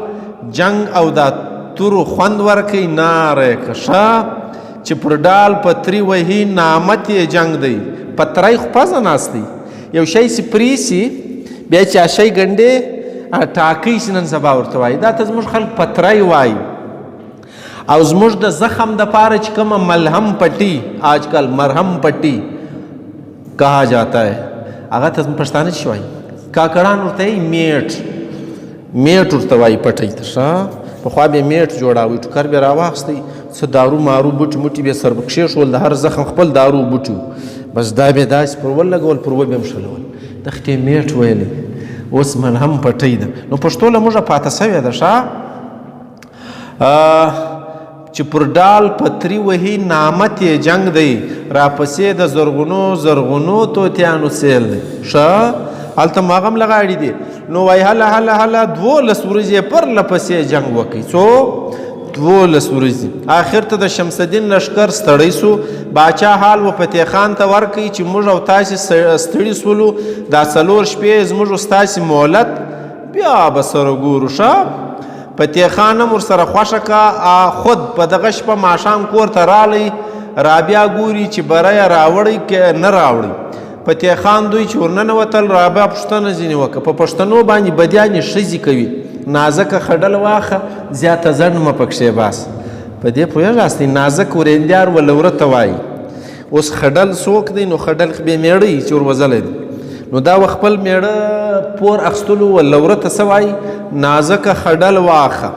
جنگ او دا تورو خوند ورکوي. ناره کښه چې پر ډال پتری وهي نامت یې جنگ دی. پتری خو پزه ناست دی. یو شی چې پریسي بیا چې شی ګنډې ټاکۍ سي نن سبا ورته وایي. دا ته زموږ خلک پتری وایي. او زموږ د زخم دپاره چې کومه ملهم پټي آجکل مرهم پټي کہا جاتا ہے، هغه ته پښتانه چې وایي کاکړان ورته یې میټ ورته وایي پټۍ ته. پخوا به میټ جوړاوي، ټوکر به راواخستی، څه دارو مارو بوټي موټي به سر کښېښول، د هر زخم خپل دارو بوټي بس دا به داسې پر ولګول، پر وبې هم شلول. دښتې میټ ویلی. اوس ملهم پټۍ ده. نو پښتو له موږه پاته سوې ده چې پر ډال پتری وهي نامت یې جنگ دی. راپسې د زرغونو توتیانو سیل دی. هلته مو هغه هم لغاړي دي. نو وایي هله 12 ورځې پرله پسې جنگ وکړي. څو 12 ورځې. آخر ته د شمس الدین لښکر ستړی سو. باچا حال و فتح خان ته ورکوي چې موږ او تاسې ستړي سولو، دا 4 شپې زموږ او ستاسې مهلت، بیا به سره ګورو. فتح خان هم ورسره خوښه که. خود په دغه شپه ماښام کور ته رالی. رابعه ګوري چې بری یې راوړی که نه راوړی. فتح خان دوی چې ورننوتل، رابعه پوښتنه ځینې وکړه. په پښتنو باندې بدیانې ښځې کوي. نازکه خډل واخه، زیاته ځنډ مه پکښې باس. په دې پوهېږاستئ نازک ورېندیار ولوره ته وایي. اوس خډل څوک دی؟ نو خډل بې میړه چې وروزلی دی. نو دا و خپل میړه پور اخیستلو ولوره ته څه وایي؟ نازکه خډل واخه،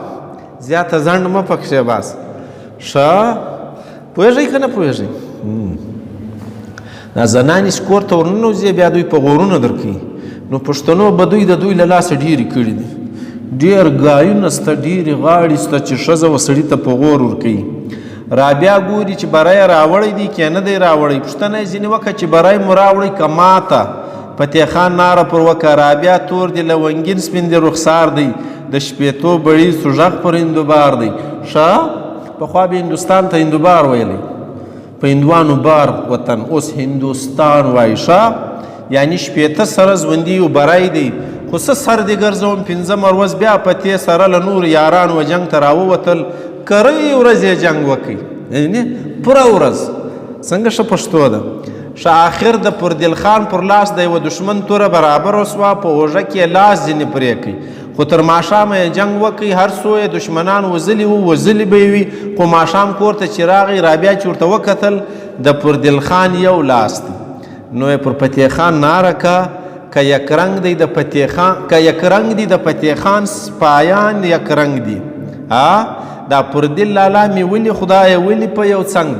زیاته ځنډ مه پکښې باس. پوهېږئ که نه پوهېږئ؟ دا زنانې چې کور ته ورننوځي بیا دوی په غورونه درکوي. نو پښتنو به دوی د دوی له لاسه ډېرې کړي دي. ډېر ګایونه سته، ډېرې غاړې سته چې ښځه و سړي ته په غور ورکوي. رابعه ګوري چې بری یې راوړی دی که نه دی راوړی. پوښتنه یې ځینې وکړه چې بری مو راوړی که ماته؟ فتح خان ناره پر وکړه. رابعه تور دی لونګین سپین دی رخسار دی، د شپېتو بړي سوژغ پر هندوبار دی. پخوا به هندوستان ته هندوبار ویلی، په هندوانو بار وطن، اوس هندوستان وایي. یعنی شپېته سره ژوندي یو بری دی. خو څه سر دې ګرځوم 5مه ورځ بیا په تې سره له نورو یارانو و جنګ ته راووتل. کرۍ ورځ یې جنګ وکړي. یعنې پوره ورځ. څنګه ښه پښتو ده. آخر د پردل خان پر لاس د یوه دښمن توره برابر وسوه، په اوږه کې یې لاس ځینې پرې کړي. خو تر ماښامه یې جنګ وکړي. هر څو یې دښمنان وژلي وژلي به یې وي. خو ماښام کور ته چې راغی، رابعه چې ورته وکتل، د پردل خان یو لاس دی. نو یې پر فتح خان ناره که یک رنگ دی د فتح خان، که یک رنگ دی د فتح خان سپایان یک رنگ دی. دا پردل لالا می ولی خدای ولی په یو څنګ.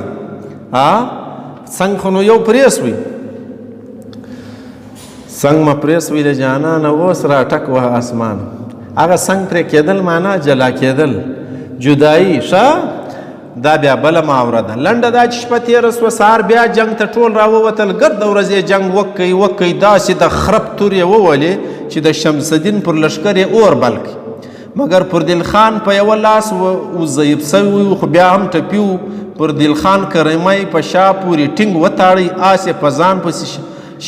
څنګ خو نو یو پریسوي، څنګ ما پریسوي د جانانه اوس را ټک وه اسمان. هغه څنګ پرې کېدل معنا جلا کېدل. جدایي ښه دا بیا بله محاوره ده. لنډه دا چې شپه تېره سوه سهار بیا جنګ ته ټول راووتل، ګرده ورځ یې جنګ وکئ داسې د خرپ تور یې وولې چې د شمس الدین پر لښکر یې اور بل کړي. مګر پردیل خان په یوه لاس ضعیف سوی و، خو بیا هم ټپي و. پردیل خان کرمی په شا پورې ټینګ وتاړئ، آس یې په ځان پسې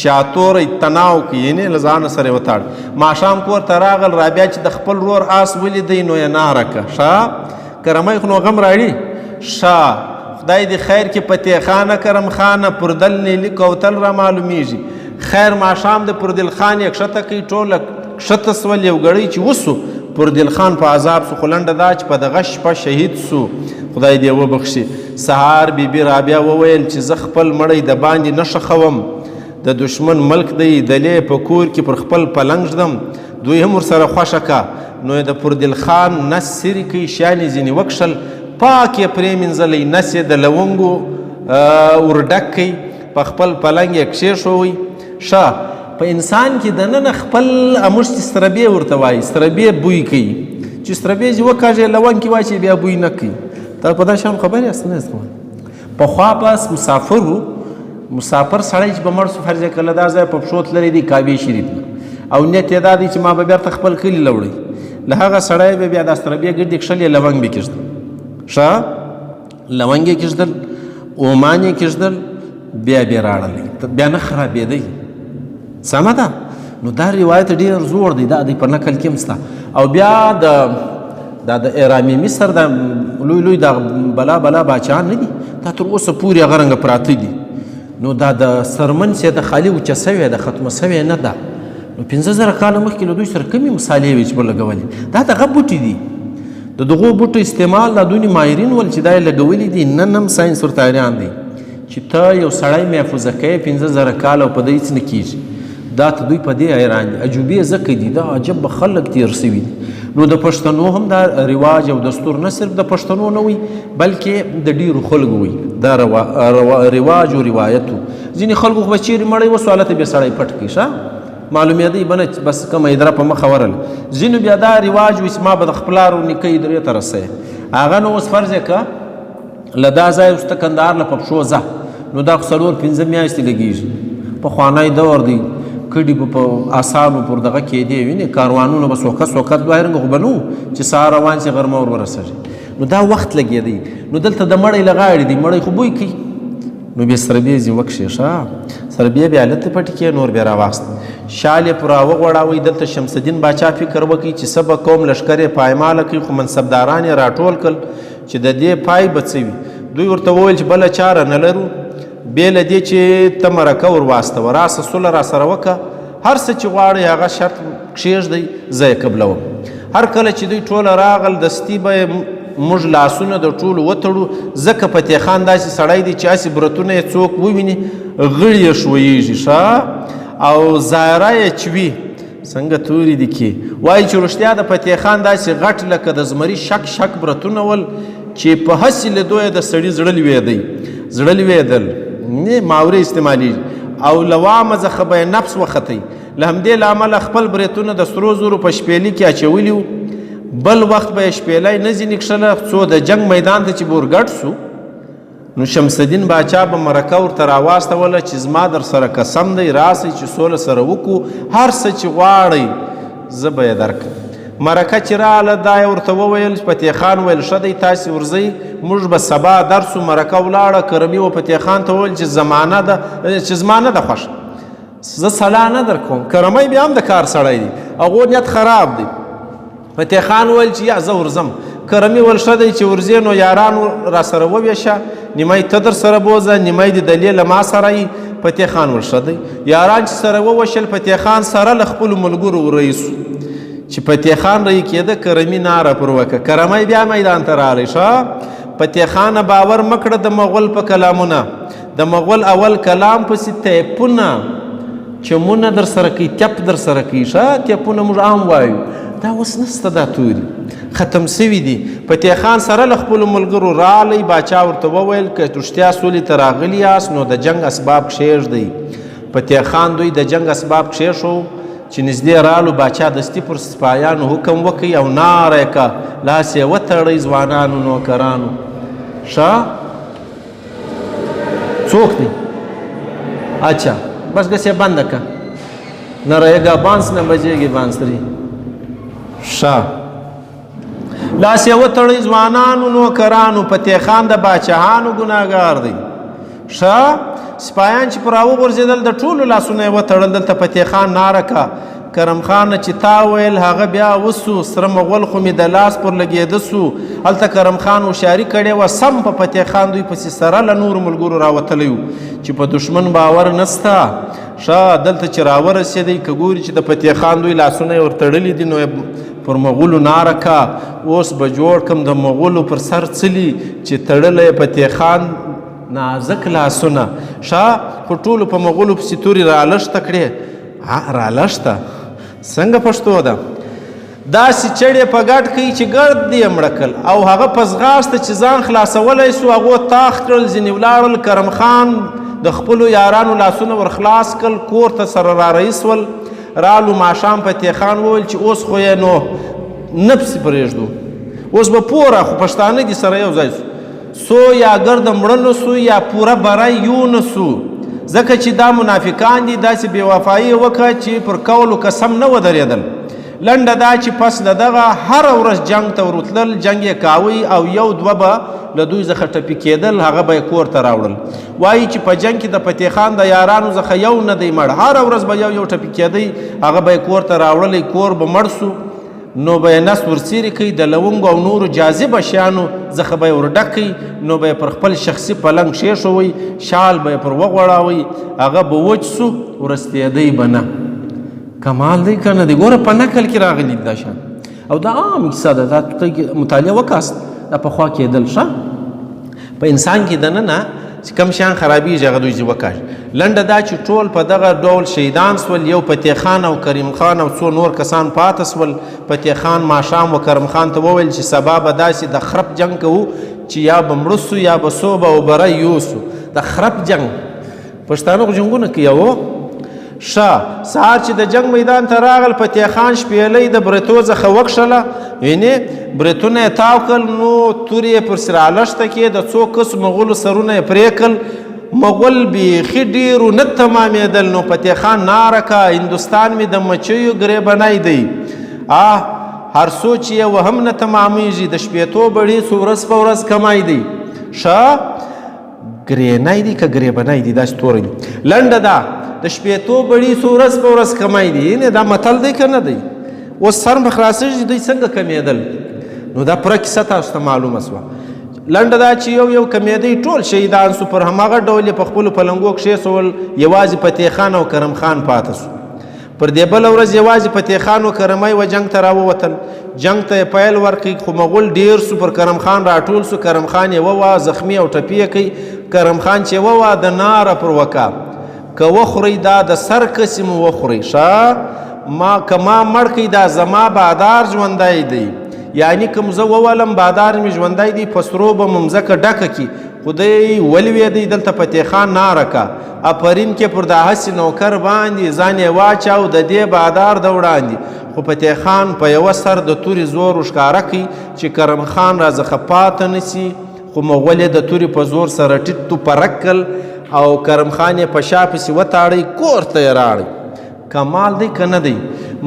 شاتوری تناو کړي، یعنې له ځانه سره یې وتاړ. ماښام کور ته راغل، رابیا چې د خپل ورور آس ولیدی نو یې ناره کړه ښه کرمی خو نو غم راړي ښه خدای دې خیر کې فتح خانه کرم خانه پردل نیلي کوتل را معلومیږي. خیر ماښام د پردیل خان یې کښته کوي، ټوله کښته سول. یو ګړی چې وسو پردیل خان په عذاب سو، خو لنډه دا چې په دغه شپه شهید سو، خدای دې وبخښي. سهار بیبي رابعه وویل چې زه خپل مړی د باندې نه ښخوم، د دشمن ملک دی، دلې په کور کې پر خپل پلنګ ږدم، دوی هم ورسره خوښه کا. نو یې د پردیل خان نس سري کوي، شیان یې ځینې وکښل، پاک یې پرېمینځلی، نس یې د لونګو ورډک کوي، په خپل پلنګ یې کښېښوئ. ښه په انسان کې دننه خپل اموشتي ستربې ورته وایي، ستربې بوی کوي، چې ستربې چې وکاږې لونګ کې واچي بیا بوی نه کوي. تا په دا شان خبرې یاست نه یاست کولی. پخوا بس مسافر و، مسافر سړی چې به مړ سو فرض یې کله دا ځای په پښو تللی دی کعبې شریف نه، او نیت یې دا دی چې ما به بیرته خپل کلي له وړئ، له هغه سړی به بیا دا ستربې ګردې کښلې لونګ به کېږدل ښه لونګ یې کېږدل، اومان یې کېږدل، بیا بې راړلی، بیا نه خرابېدی. سمه ده. نو دا روایت ډېر زوړ دی، دا دی په نقل کې هم شته. او بیا د ایرامي مصر د لوی د بلا باچان نه دي، دا تر اوسه پورې هغه رنګه پراته دي. نو دا د سرمن سې د خالي اوچه سوې ده، ختمه سوې نه ده. نو 50,000 کاله مخکې له دوی سره کمې مصالحې وې چې به لګولې. دا دغه بوټي دي، د دغو بوټو استعمال دا دونې ماهرین ول چې دا یې لګولي دي. نن هم ساینس ورته حیران دی چې ته یو سړی محفوظه کوې 50,000 کاله او په ده هېڅ نه کېږي. دا ته دوی په دې حیران دي، عجوبې ځکه دي، دا عجب خلک تېر سوي دي. نو د پښتنو هم دا رواج او دستور نه صرف د پښتنو نه وي بلکې د ډېرو خلکو وي، دا رواج او روایت و. ځینې خلکو خو به چیرې مړی وسو هلته بیا سړی پټ کړي ښه معلومېدی به نه بس کومه هدره په مخه ورله. ځینو بیا دا رواج وي چې ما به د خپلارو نیکه هدرې ته رسوي، هغه نو اوس فرض یې که له دا ځای اوس ته کندهار له په پښو ځه، نو دا خو 4-5 میاشتې لګېږي. پخوانی دور دی، کډې به په آسانو پر دغه کېدې وینې، کاروانونه به سوکت دوه رنګه خو به نه وو چې سهار روان شي غرمه ور ورسېږي. نو دا وخت لګېدی. نو دلته د مړی له غاړې دی، مړی خو بوی کوي، نو بیا سربې ځي وکښې ښه سربې بیا هلته پټې کړې، نور بیا راواخست، شال یې پر راوغوړاوئ. دلته شمس الدین باچا فکر وکړي چې څه به کوم لښکر یې پایماله کوي، خو منصبداران یې راټول کړل چې د دې پای به څه وي. دوی ورته وویل چې بله چاره نه لرو بې له دې چې ته مرکه ور واستوه، راسه سوله را سره وکړه، هر څه چې غواړئ هغه شرط کښېږدئ، زه یې قبلوم. هر کله چې دوی ټوله راغل دستي به موږ لاسونه د ټولو وتړو، ځکه فتح خان داسې سړی دی چې هسې برتونه یې څوک وویني غړي یې ښویېږي ښه او ظاهره یې چې وي څنګه تورې دي کې وایي چې رښتیا د فتح خان داسې غټ لکه د زمري شک برتونه ول چې په هسې لیدو یې د سړي زړه لوېدل ماورې استعمالیږي او لوامه څخه به یې نفس وختئ. له همدې له امله خپل بریتونه د سرو زرو په شپېلي کې اچولي وو، بل وخت به یې شپېلی نه ځینې کښله څو د جنګ میدان ته چې به ورګډ سو، نو شمس الدین باچا به مرکه ورته راواستوله چې زما در سره قسم دی راسئ چې سوله سره وکړو، هر څه چې غواړئ زه به یې درکړم. مرکه چې راغله دا یې ورته وویل، فتح خان ویل ښه دی تاسې ورځئ، موږ به سبا درسو. مرکه ولاړه، کرمي و فتح خان ته وویل چې زما نه ده خوښه، زه سلا نه در کوم. کرمی بیا هم د کار سړی دی، هغو نیت خراب دی. فتح خان ویل چې یا زه ورځم. کرمي ویل ښه دی چې ورځې نو یارانو را سره وویشه، نیمه ته در سره بوځه، نیمه د دلې له ما سره یي. فتح خان ویل ښه دی. یاران چې سره ووشل، فتح خان سره له خپلو ملګرو ورئیسو. چې فتح خان رهي کېده، کرمي ناره پر وکړه، کرمی بیا میدان ته راغلی ښه. فتح خان باور مه کړه د مغول په کلامونه، د مغول اول کلام پسې تیپونه چمونه در سره کوي، تپ در سره کوي ښه تیپونه موږ عام وایو، دا اوس نسته، دا توري ختم سوي دي. فتح خان سره له خپلو ملګرو راغلی، باچا ورته وویل که رښتیا سولې ته راغلي یاست نو د جنګ اسباب کښېږدئ. فتح خان دوی د جنګ اسباب کښېښو، چې نږدې رالو باچا دستي پر سپایانو حکم وکړي او ناره یې که لاس یې وتړئ ځوانانو نوکرانو. ښه څوک دی؟ اچھا بس ګس یې بنده که نه رهېږه بانس نه بجېږي بانس ترې. ښه لاس یې وتړئ ځوانانو نوکرانو، فتح خان د باچاهانو ګناهګار دی. ښه سپایان چې پر راوغورځېدل د ټولو لاسونه یې وتړل. دلته فتح خان ناره که کرم خان چې تا ویل هغه بیا وسو، سره مغول خو مې د لاس پر لګېده سو. هلته کرم خان هوښیاري کړې وه، سم په فتح خان دوی پسې سره له نورو ملګرو راوتلی و چې په دښمن باور نسته. ښه دلته چې راورسېدی که ګوري چې د فتح خان دوی لاسونه یې ورتړلي دي، نو پر مغولو ناره که اوس به جوړ کړم د مغولو پر سر څلي چې تړلی فتح خان نازک لاسونه. ښه خو ټولو په مغولو پسې تورې رالښته کړې. رالښته څنګه پښتو ده؟ داسې چړې په ګډ کوي چې ګرد یې مړه کړل، او هغه په ځغاسته چې ځان خلاصولی سو هغو تاخ کړل، ځینې ولاړل. کرم خان د خپلو یارانو لاسونه ورخلاص کړل، کور ته سره رارهي سول. رالو ماښام فتح خان وویل چې اوس خو یې نو نه پسې پرېږدو، اوس به پوره خو پښتانه دي سره یو ځای سو یا ګرده مړه نه سو یا پوره بری یو نه سو، ځکه چې دا منافقان دي. داسې بې وفایي وکړه چې پر کولو قسم نه ودرېدل. لنډه دا چې پس له دغه هره ورځ جنګ ته ورتلل، جنګ یې کاوی او یو دوه به له دوی څخه ټپي کېدل، هغه به یې کور ته راوړل. وایي چې په جنګ کې د فتح خان د یارانو څخه یو نه دی مړ، هره ورځ به یو ټپي کېدی، هغه به یې کور ته راوړلی. کور به مړ سو نو به یې نس ورڅیرې کوي، د لونګو او نورو جاذبه شیانو څخه به یې ورډک کوي، نو به یې پر خپل شخصي پلنګ کښېښوئ، شال به یې پر وغوړاوئ، هغه به وچ سو، ورستېدی به نه. کمال دی که نه دی؟ ګوره په نقل کې راغلي دا شان، او دا عام کیسه ده، دا مطالعه وکاست، دا پخوا کېدل. ښه په انسان کې دننه چې کم شیان خرابېږي هغه دوی وکاږي. لنډه دا چې ټول په دغه ډول شهیدان سول، یو فتح خان او کریم خان او څو نور کسان پاته سول. فتح خان ماښام و کرم خان ته وویل چې سبا به داسې د خرپ جنګ کوو چې یا به مړه سو یا به سوبه او بری یوسو. د خرپ جنګ پښتانه خو جنګونه کوي. ښه سهار چې د جنګ میدان ته راغل، فتح خان شپېلۍ د برېتو څخه وکښله، یعنې برېتونه یې تاو کړل، نو تورې یې پر سر هلښته کې د څو کسو مغولو سرونه یې پرې کړل. مغول بیخي ډېرو نه تمامېدل. نو فتح خان ناره که هندوستان مې د مچیو ګریبنی دی، هر څو چې یې وهم نه تمامیږي، د شپېتو بړي څو ورځ په ورځ کمای دی. ښه ګرینی دی که ګریبنی دی؟ داسې توری. لنډه ده د شپېتو بړي څو ورځ په ورځ کمای دی، یعنې دا متل دی که نه دی؟ اوس سر به خلاصېږي دوی څنګه کمېدل؟ نو دا پوره کیسه تاسو ته معلومه سوه. لنډه دا چې یو کمېدی ټول شهیدان سو، پر هماغه ډول یې په خپلو پلنګو کښېښول، یوازې فتح خان او کرم خان پاته سو. پر دې بله ورځ یوازې فتح خان و کرمی و جنګ ته راووتل. جنګ ته یې پیل ورکړي، خو مغول ډېر سو، پر کرم خان راټول سو. کرم خان یې ووه، زخمي او ټپي یې کوي. کرم خان چې ووه د ناره پر وکا، که وخورئ دا د سر کسې مو وخورئ. ښه که ما مړ کوي دا زما بادار ژوندی دی، یعنی که زه وولم بادار مې ژوندی دی، په سرو به مو مځکه ډکه کي. خدای ولوېدی. دلته فتح خان ناره که افرین کې پر دا هسې نوکر باندې ځان یې واچاو د دې بادار د وړاندې. خو فتح خان په یوه سر د تورې زور ښکاره کوي چې کرم خان راڅخه پاته نسي، خو مغول یې د تورې په زور سره ټیټ توپرک کړل او کرم خان یې په شا پسې وتاړئ، کور ته یې راړئ. کمال دی که نه دی؟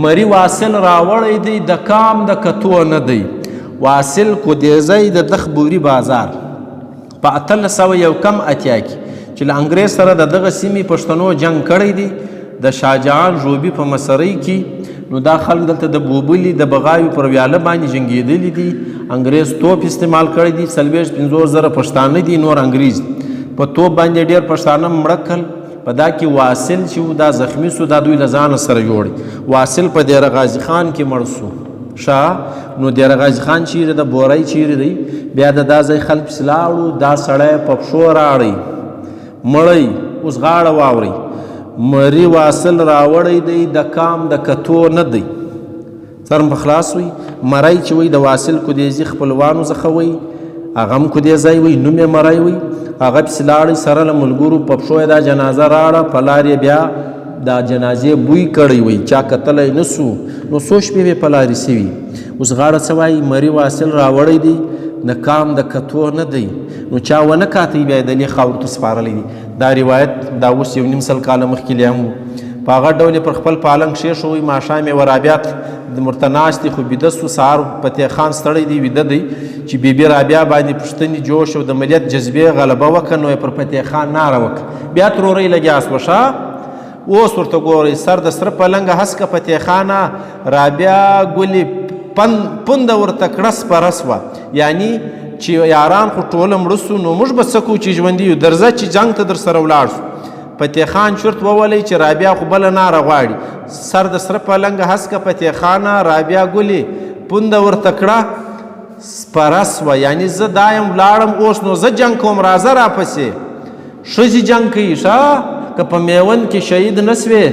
مري واصل راوړی دی، د کام د کتو نه دی. واصل کودیزی د دخبوري بازار په 1881 کې چې له انګریز سره د دغه سیمې پښتنو جنګ کړی دی، د شاهجهان ژوبي په مسرۍ کې. نو دا خلک دلته د بوبلي د بغاوي پر ویاله باندې جنګېدلي دي. انګریز توپ استعمال کړی دی، 40-50 پښتانه دي، نور انګریز په توپ باندې ډېر پښتانه مړه کړل. په دا کې واصل چې دا زخمی سو، دا دوی له ځانه سره جوړي. واصل په دیر غازي خان کې مړ سو. ښه نو دیر غازي خان چیرې د بورۍ چیرې دی؟ بیا د دا ځای خلک پسې لاړو، دا سړی په پښو راړئ، مړی اوس غاړه واورئ. مري واصل راوړی دی، د کام د کتو نه دی. سر په خلاص وي. مری چې وي د واصل کودیزي خپلوانو څخه وي، هغه هم کودیزی وي، نوم یې مری وي. هغه پسې لاړئ، سره له ملګرو په پښو یې دا جنازه راړه، په لار یې بیا دا جنازې بوی کړی وي چا کتلی نسو نو څو شپې به په لارې سوي اوس غاړه څه وایي مري واصل راوړی دی د کام د کتو نه دی نو چا ونه کاتی بیا یې دلې خاورو ته سپارلی دی دا روایت دا اوس 1.5 سل کاله مخکې لیم و په هغه ډول یې پر خپل پالنګ کښېښ وی ماښام یې ورابعت د ورته ناست دی خو بیده سو سهار فتح خان ستړی دی ویده دی چې بیبي رابعه باندې پوښتنې جوش او د ملیت جذبې غلبه وکړه نو یې پر فتح خان ناره وکړه بیا ترورۍ لګیا سوه ښه اوس ورته ګورئ سر د سره پلنګه هسکه فتح خانه رابعه ګلې پونده ورته کړه سپره سوه یعنی چې یاران خو ټوله مړه سو نو موږ به څه کوو چې ژوندي یو درځه چې جنګ ته در سره ولاړ شو فتح خان چورت وولی چې رابعه خو بله ناره غواړي سر د سره پلنګه هسکه فتح خانه رابعه ګلې پونده ورته کړه سپره سوه یعنی زه دا یم ولاړم اوس نو زه جنګ کوم راځه راپسې ښځې جنګ کوي ښه که په میوند کې شهید نه سوې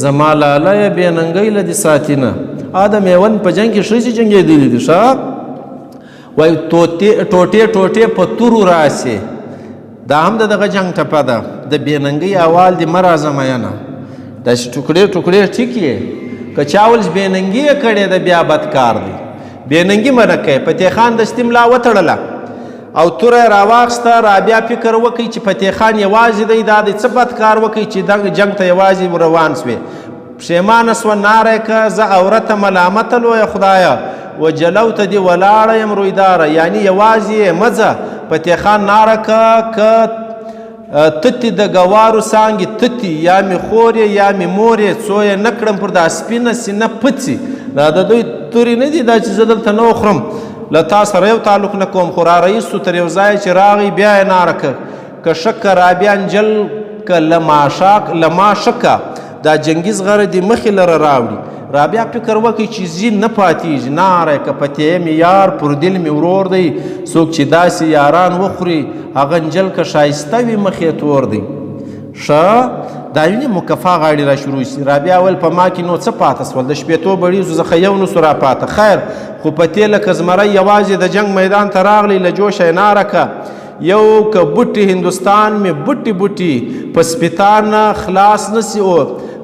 زما لاله یې بې ننګۍ له دې ساتینه د میوند په جنګ کې ښځې جنګېدلي دي ښه وایي ټوټې په تورو راسې دا هم د دغه جنګ ټپه ده د بې ننګۍ اول دې مه راځه میینه داسې ټوکړې ټوکړې ټیک یې که چا ولس بې ننګي یې کړې ده بیا بد کار دی بې ننګي مه نه کوئ فتح خان دستي ملا وتړله او توره یې راواخیسته رابعه فکر وکړي چې فتح خان یوازې دی دا دی څه بد کار وکړي چې جنګ ته یوازې روان سوې پښیمانه سوه ناره یې که زه عورته ملامته لویه خدایه و جلو ته دې ولاړه یم رویداره یعنی یوازې یې مه ځه فتح خان ناره که تتی د ګوارو څانګې تتی یا می خور یا می مور یې څو یې نه کړم پر دا سپینه سینه پڅي دا د دوی تورې نه دي دا چې زه دلته نه وخورم له تا سره یو تعلق نه کوم خو را رئیس سو تر یو ځای چې راغی بیا یې ناره که شکه رابعه انجل که لما شکه دا جنګیز غره دې مخې لره راوړي رابعه فکر وکړي چې زی نه پاتېږي ناره که فتح مې یار پر دل مې ورور دی څوک چې داسې یاران وخوري هغه انجل که ښایسته وي مخې تور دی ښه دا وینې مکفا غاړې را شروع شي رابعه ویل په ما کې نو څه پاته سول د شپېتو بړیزو څخه یو نسو را پاته خیر خو فتح لکه زمری یوازې د جنګ میدان ته راغلی له جوشه یې ناره که یو که بوټي هندوستان مې بوټي بوټي په سپیتانه خلاص نسی او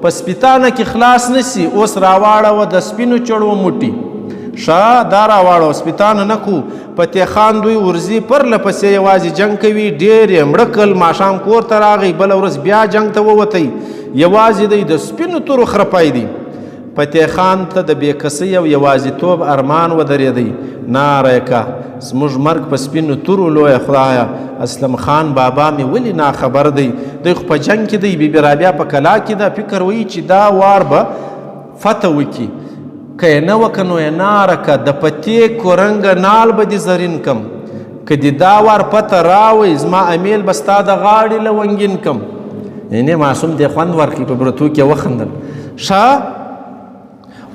په سپیتانه کې خلاص نسی اوس راواړوه د سپینو چړو موټي ښه دا راواړوه سپیتانه نه کو فتح خان دوی ورځي پرله پسې یوازې جنګ کوي ډېر یې مړه کړل ماښام کور ته راغی بله ورځ بیا جنګ ته ووتی یوازې دی د سپینو تورو خرپی دی فتح خان ته د بېکسۍ او یوازیتوب ارمان ودرېدی ناره یې که زموږ مرګ په سپینو تورو لویه خدایه اسلم خان بابا مې ولې ناخبر دی دوی خو په جنګ کې دی بیبي رابعه په کلا کې ده فکر وایي چې دا وار به فتح وکړي که یې نه وکړه نو یې ناره که د فتح کورنګه نال به دې زرین کم که دې دا وار پته راوئ زما امیل به ستا د غاړې له ونګین کم یعنې معصوم دې خوند ورکړي په برتو کې وخندل ښه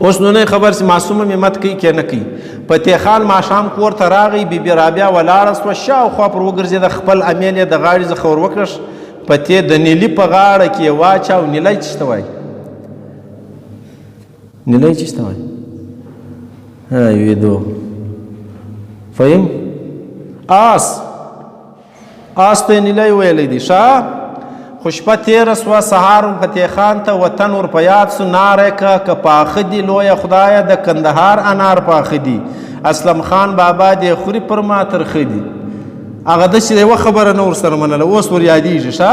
اوس نو نه خبر چې معصومه مې مت کوي که نه کوي فتح خان ماښام کور ته راغی بیبي رابعه ولاړه سوه شاوخوا پر وګرځېده خپل امیل یې د غاړې څخه ور وکړش فتح د نیلي په غاړه کې یې واچاو نیلی چې ته وایي نیلی چې ته وایي ویدو فهم آس ته یې نیلی ویلی دی ښه خو شپه تېره سوه سهار فتح خان ته وطن ور په یاد سو ناره که پاخه دي لویه خدایه د کندهار انار پاخه دي اسلم خان بابا دې خوري پر ما ترخه دي هغه داسې یوه خبره نه ورسره منله اوس ور یادېږي ښه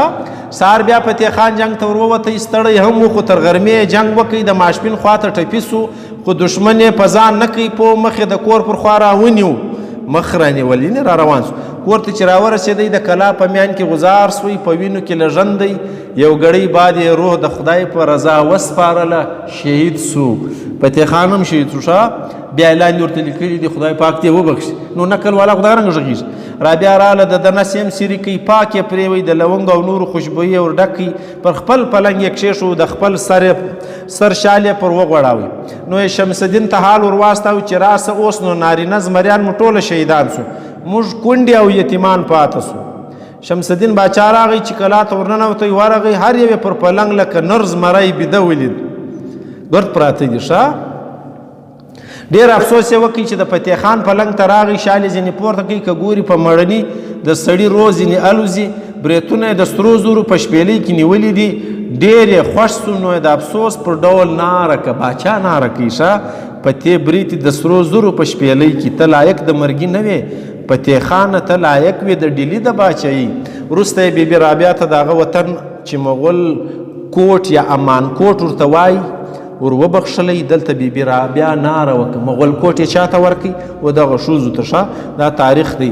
سهار بیا فتح خان جنګ ته ور ووتی ستړی هم و خو تر غرمې جنګ وکړي د ماشپین خوا ته ټپي سو خو دښمن یې په ځان نه کوي په مخې د کور پر خوا راونیو مخ رانیول یعنې را روان سو کور ته چې راورسېدی د کلا په میان کې غزار سوی په وینو کې لژندی یو ګړی بعد یې روح د خدای په رضا وسپارله شهید سو فتح خان هم شهید سو ښه بیا لاندې ورته لیکلي دي خدای پاک دې وبخښي نو نکل والا خدای رنګ غږېږي رابعه راله د دنه سیم سیري کوي پاک یې پرېوی د لونګ او نورو خوشبویي ور ډک کوي پر خپل پلنګ یې کښېښو د خپل سر شال یې پر وغوړاوی نو یې شمس الدین ته حال ور واستاوي چې راسه اوس نو نارینه زمریان مو ټوله شهیدان سو موږ کونډې او یتیمان پاته سو شمس الدین باچا راغی چې کلا ته ورننوتی ورغی هر یو پر پلنګ لکه نر زمری بیده ولید ګرد پراته دي ښه ډېر افسوس یې وکړي چې د فتح خان پلنګ ته راغی شالې ځینې پورته کوي که ګوري په مړني د سړي روز ځینې الوزي بریتونه یې د سرو زرو په شپېلۍ کې نیولي دي ډېر یې خوښ سو نو د افسوس پر ډول ناره که باچا ناره کوي ښه فتح بریتي د سرو زرو په شپېلۍ کې ته لایق د مرګي نه وې فتح خانه ته لایق وې د ډیلي د باچایي وروسته یې بیبي رابعه ته د هغه وطن چې مغل کوټ یا امان کوټ ورته وایي ور وبخښلی دلته بیبي رابعه ناره وکړه مغل کوټ یې چا ته ورکړي و دغه ښځو ته ښه دا تاریخ دی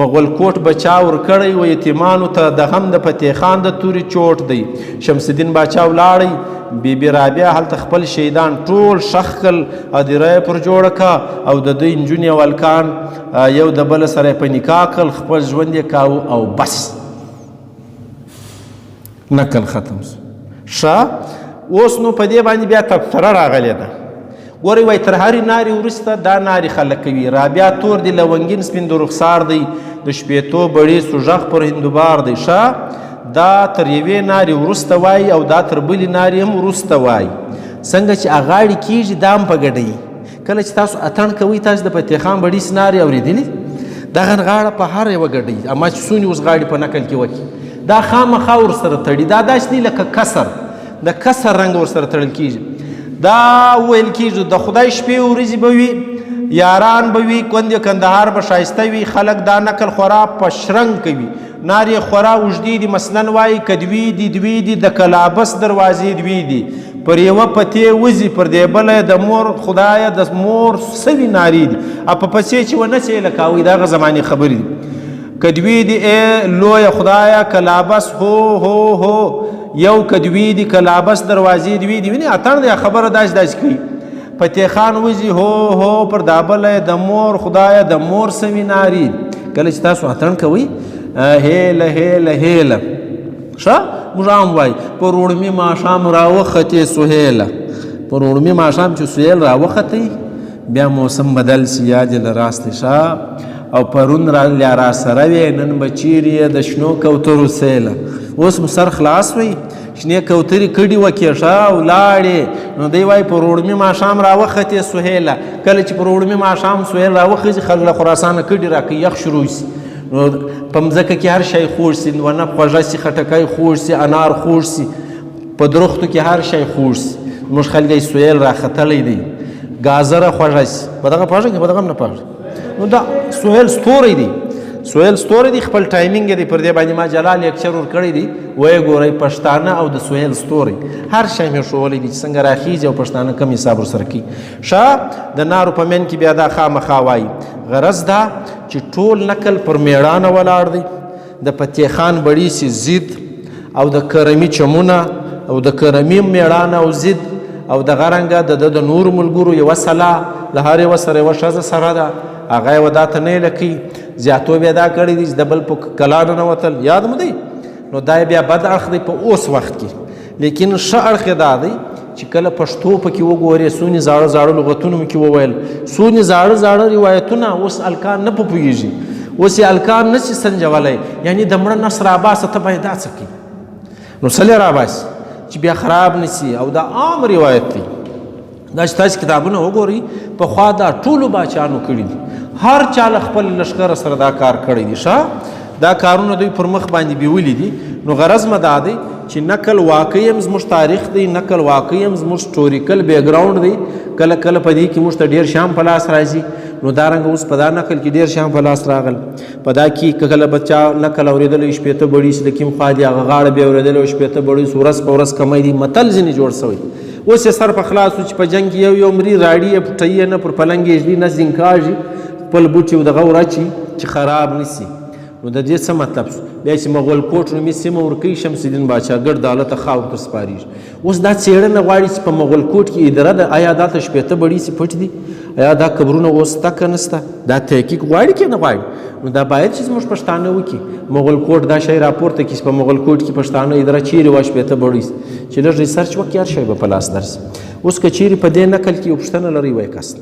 مغل کوټ به چا ورکړی و یتیمانو ته د هم د فتح خان د تورې چوټ دی شمس الدین باچا ولاړی بیبي رابعه هلته خپل شهیدان ټول ښخ کړل هدیره یې پر جوړه کړه او د دوی نجونې او هلکان یو د بله سره یې په نکاح کړل خپل ژوند یې کاوه او بس نکل ختم سو ښه اوس نو په دې باندې بیا تبصره راغلې ده ګورئ وایي تر هرې نارې وروسته دا نارې خلک کوي رابعه تور دی لونګین سپین د رخسار دی د شپېتو بړې سوژغ پر هندوبار دی ښه دا تر یوې نارې وروسته وایي او دا تر بلې نارې هم وروسته وایي څنګه چې اغاړې کېږي دا هم په ګډه وي کله چې تاسو اتڼ کوئ تاسو د فتح خان بړیس نارې اورېدلې دغه غاړه په هر یوه ګډه وي اما چې څونې اوس غاړې په نقل کې وکړي دا خامخا ورسره تړي دا داسې نه لکه کسر د کسر رنګ ورسره تړل کېږي دا ویل کېږي د خدای شپې ورځې به وي یاران به وي کندې کندهار به ښایسته وي خلک دا نقل خورا په شرنګ کوي نارې خورا اوږدې دي مثلا وایي که دوی دي دوی دي د کلابس دروازې دوی دي پر یوه پتې وځي پر دې بله د مور خدایه د مور سوي نارې دي په پسې چې ونه څې لکه هغوی د هغه زمانې خبرې دي که دوی دي ای لویه خدایه کلابس هو هو هو یو کدوی دی کلابس دروازې دوی دی ویني اتڼ دی خبره داسې داسې کوي فتح خان وځي هو هو پر دا بله د مور خدایه د مور سوي نارې کله چې تاسو اتڼ کوئ هیله هیله هیله ښه موږ هم وایي په روړمي ماښام راوختې سهیله په روړمي ماښام چې سهیل راوختی بیا موسم بدل سي یا دې له راستې ښه او پرون را سره وې نن به چیرې د شنو کوترو سیله اوس مو سر خلاص وی شنې کوترې کډې وکېښه او لاړې نو دی وایي په روړمي ماښام راوختې سهیله کله چې په روړمي ماښام سهیل راوخېږي خلک له خراسانه کډې راکوي یخ شروع سي نو په مځکه کې هر شی خوږ سي ونه خوږه سي خټکی خوږ سي انار خوږ سي په درختو کې هر شی خوږ سي زموږ خلک یې سهیل راختلی دی ګازره خوږه سي په دغه پوهېږئ که په دغه هم نه پوهېږئ نو دا سهیل ستوری دی سهیل ستوری دی خپل ټایمینګ دی پر دې باندې ما جلال لیکچر ورکړی دی ویې ګورئ پښتانه او د سهیل ستوری هر شی مې ښوولی دی چې څنګه راخیږي او پښتانه کم حساب ورسره کوي ښه د نارو په مین کې بیا دا خامخا وایي غرض دا چې ټول نقل پر میړانه ولاړ دی د فتح خان بړیسي ضد او د کرمي چمونه او د کرمي میړانه او ضد او دغه رنګه د نورو ملګرو یوه سلا له هر یوه سره یوه ښځه سره ده هغه یې ودا ته نه لکوي زیاتو بیا دا کړی دي چې د بل په کلا ننوتل یاد مو دی نو دا بیا بد اړخ دی په اوس وخت کې لیکن ښه اړخ یې دا دی چې کله پښتو پکې وګورې څونې زاړه زاړه لغتونه مو کې وویل څونې زاړه زاړه روایتونه اوس الکان نه پوهېږي اوس یې الکان نه شي سنجولی یعنې د مړه نس راباسه ته باید دا څه کوي نو څه راباسي چې بیا خراب نسی او دا عام روایت دی دا چې تاسو کتابونه وګورئ پخوا دا ټولو باچانو کړي دي هر چا له خپل لښکره سره دا کار کړی دی ښه دا کارونه دوی پر مخ باندې بیولي دي نو غرض مه دا دی چې نقل واقعي هم زموږ تاریخ دی نقل واقعي هم زموږ سټوریکل بیکګراونډ دی کله کله په دې کې موږ ته ډېر شیان په لاس راځي نو دارنګه اوس په دا نقل کې ډېر شیان په لاس راغل په دا کې کله بچا نقل اورېدلی شپېته بړیس د کیم خوا دي هغه غاړه بیا اورېدلی شپېته بړیس ورځ په ورځ کمی دي متل ځینې جوړ سوی اوس یې سر په خلاص و چې په جنګ کې یو مري راړي یې پټوي یې نه پر پلنګ یې ږدي نه زینکاږي خپل بوټي دغه وراچي چې خراب نسي نو د دې څه مطلب شو بیا چې مغول کوټ نومي سیمه ورکوي شمس الدین باچا ګرد دولت ته خاورو ته سپارېږي اوس دا څېړنه غواړي چې په مغول کوټ کې اداره ده آیا دلته شپېته بړیسې پټ دي آیا دا قبرونه اوس شته که نشته دا تحقیق غواړي که نه غواړي نو دا باید چې زموږ پښتانه وکړي مغول کوټ دا شی راپورته کړي چې په مغول کوټ کې پښتانه اداره چیرې وه شپېته بړیس چې لږ ریسرچ وکړي هر شی به په لاس درسي اوس که چیرې په دې نقل کې یو پوښتنه لرئ وایي کس